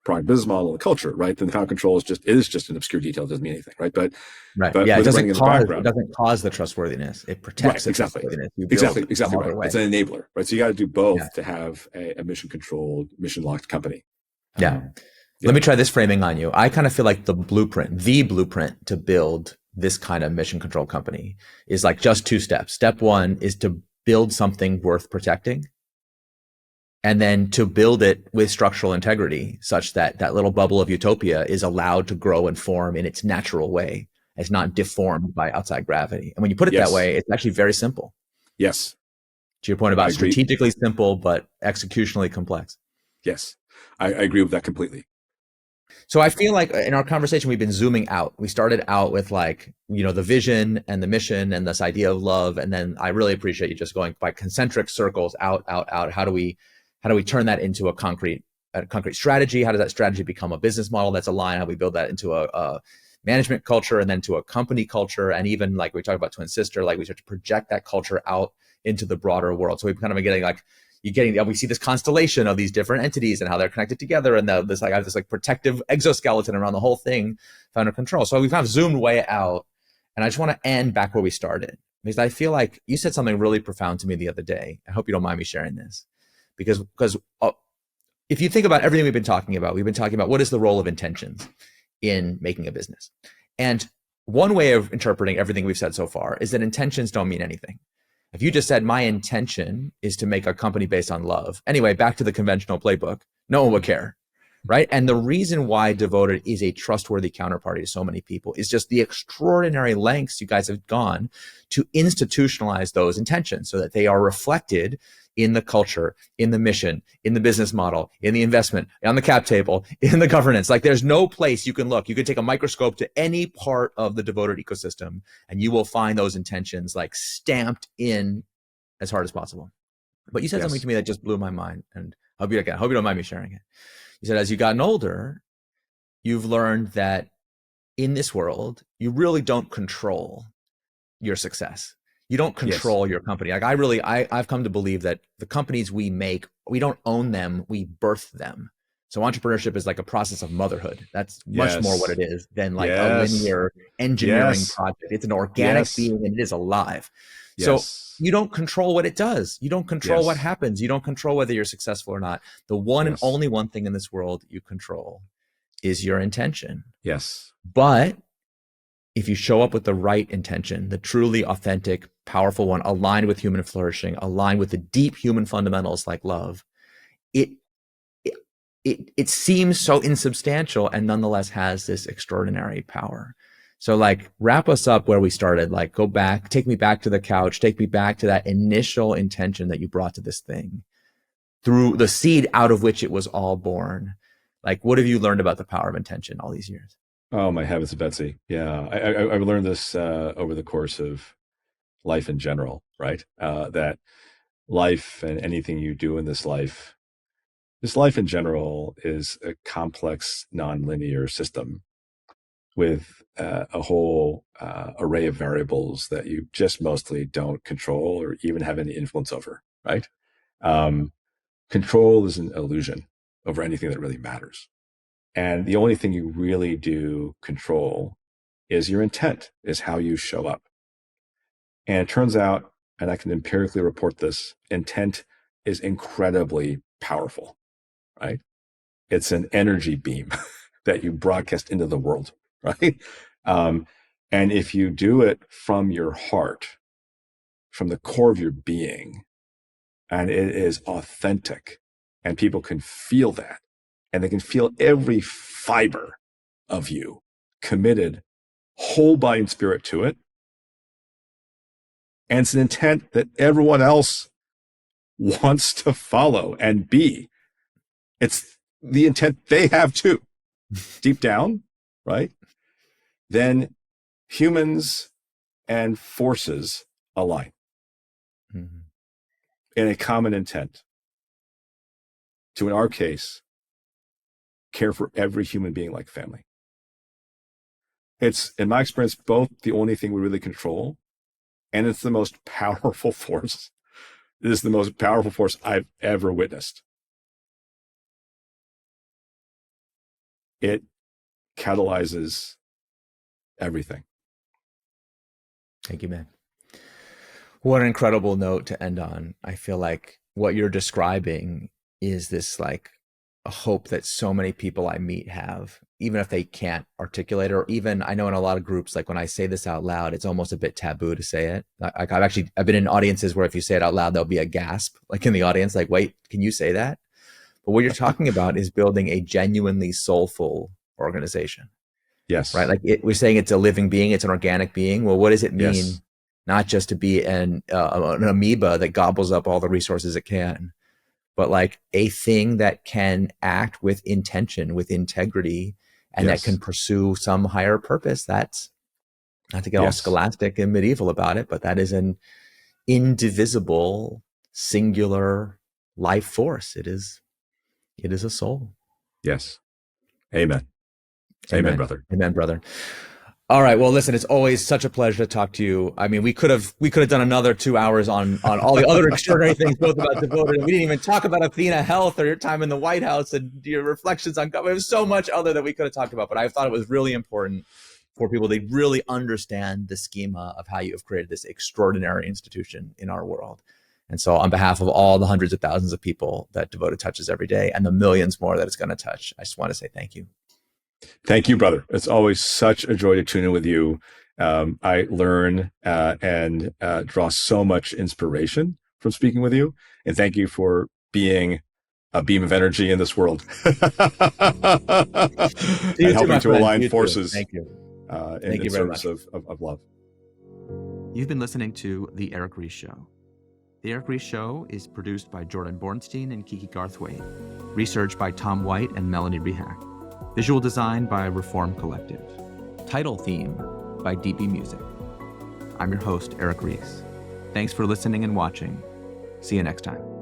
product business model and the culture, right? Then the founder control is just an obscure detail. It doesn't mean anything, right? But yeah, it doesn't cause the trustworthiness. It protects the trustworthiness. Exactly. Right. It's an enabler, right? So you got to do both to have a mission controlled, mission locked company. Let me try this framing on you. I kind of feel like the blueprint to build this kind of mission control company is like just 2 steps. Step 1 is to build something worth protecting. And then to build it with structural integrity such that that little bubble of utopia is allowed to grow and form in its natural way. It's not deformed by outside gravity. And when you put it that way, it's actually very simple. Yes. To your point about strategically simple, but executionally complex. Yes. I agree with that completely. So I feel like in our conversation, we've been zooming out. We started out with like, the vision and the mission and this idea of love. And then I really appreciate you just going by concentric circles out. How do we turn that into a concrete strategy? How does that strategy become a business model that's aligned? How do we build that into a management culture and then to a company culture? And even like we talked about Twin Sister, like we start to project that culture out into the broader world. So we're kind of getting like, we see this constellation of these different entities and how they're connected together. And this protective exoskeleton around the whole thing, founder control. So we've kind of zoomed way out. And I just want to end back where we started, because I feel like you said something really profound to me the other day. I hope you don't mind me sharing this. Because if you think about everything we've been talking about what is the role of intentions in making a business. And one way of interpreting everything we've said so far is that intentions don't mean anything. If you just said my intention is to make a company based on love, anyway, back to the conventional playbook, no one would care, right? And the reason why Devoted is a trustworthy counterparty to so many people is just the extraordinary lengths you guys have gone to institutionalize those intentions so that they are reflected in the culture, in the mission, in the business model, in the investment, on the cap table, in the governance. Like there's no place you can look. You could take a microscope to any part of the Devoted ecosystem and you will find those intentions like stamped in as hard as possible. But you said something to me that just blew my mind, and I hope you don't mind me sharing it. You said, as you've gotten older, you've learned that in this world, you really don't control your success. You don't control your company. Like I've come to believe that the companies we make, we don't own them, we birth them. So entrepreneurship is like a process of motherhood. That's much more what it is than like a linear engineering project. It's an organic being and it is alive. So you don't control what it does. You don't control what happens. You don't control whether you're successful or not. The one and only one thing in this world you control is your intention. Yes. But if you show up with the right intention, the truly authentic, powerful one, aligned with human flourishing, aligned with the deep human fundamentals like love, it seems so insubstantial and nonetheless has this extraordinary power. So like wrap us up where we started, like go back, take me back to the couch, take me back to that initial intention that you brought to this thing, through the seed out of which it was all born. Like what have you learned about the power of intention all these years? Oh, my heavens, Betsy. Yeah. I learned this over the course of life in general, right? That life and anything you do in this life in general is a complex, nonlinear system with a whole array of variables that you just mostly don't control or even have any influence over, right? Control is an illusion over anything that really matters. And the only thing you really do control is your intent, is how you show up. And it turns out, and I can empirically report this, intent is incredibly powerful, right? It's an energy beam that you broadcast into the world, right? And if you do it from your heart, from the core of your being, and it is authentic, and people can feel that, and they can feel every fiber of you committed, whole body and spirit to it. And it's an intent that everyone else wants to follow and be. It's the intent they have too, deep down, right? Then humans and forces align in a common intent to, in our case, care for every human being like family. It's, in my experience, both the only thing we really control, and it's the most powerful force. It is the most powerful force I've ever witnessed. It catalyzes everything. Thank you, man. What an incredible note to end on. I feel like what you're describing is this like a hope that so many people I meet have, even if they can't articulate it, or even I know in a lot of groups, like when I say this out loud, it's almost a bit taboo to say it. Like I've been in audiences where if you say it out loud, there'll be a gasp, like in the audience, like, wait, can you say that? But what you're talking about is building a genuinely soulful organization. Yes. Right. Like we're saying it's a living being, it's an organic being. Well, what does it mean? Yes. Not just to be an amoeba that gobbles up all the resources it can, but like a thing that can act with intention, with integrity, and that can pursue some higher purpose. That's not to get all scholastic and medieval about it, but that is an indivisible, singular life force. It is a soul. Yes. Amen. Amen, brother. Amen, brother. All right. Well, listen, it's always such a pleasure to talk to you. I mean, we could have done another 2 hours on all the other extraordinary things, both about Devoted. And we didn't even talk about Athena Health or your time in the White House and your reflections on government. There's so much other that we could have talked about, but I thought it was really important for people to really understand the schema of how you have created this extraordinary institution in our world. And so on behalf of all the hundreds of thousands of people that Devoted touches every day and the millions more that it's going to touch, I just want to say thank you. Thank you, brother. It's always such a joy to tune in with you. I learn and draw so much inspiration from speaking with you. And thank you for being a beam of energy in this world. and helping to align forces Thank you. In service of love. You've been listening to The Eric Ries Show. The Eric Ries Show is produced by Jordan Bornstein and Kiki Garthwaite. Research by Tom White and Melanie Rehack. Visual design by Reform Collective. Title theme by DB Music. I'm your host, Eric Ries. Thanks for listening and watching. See you next time.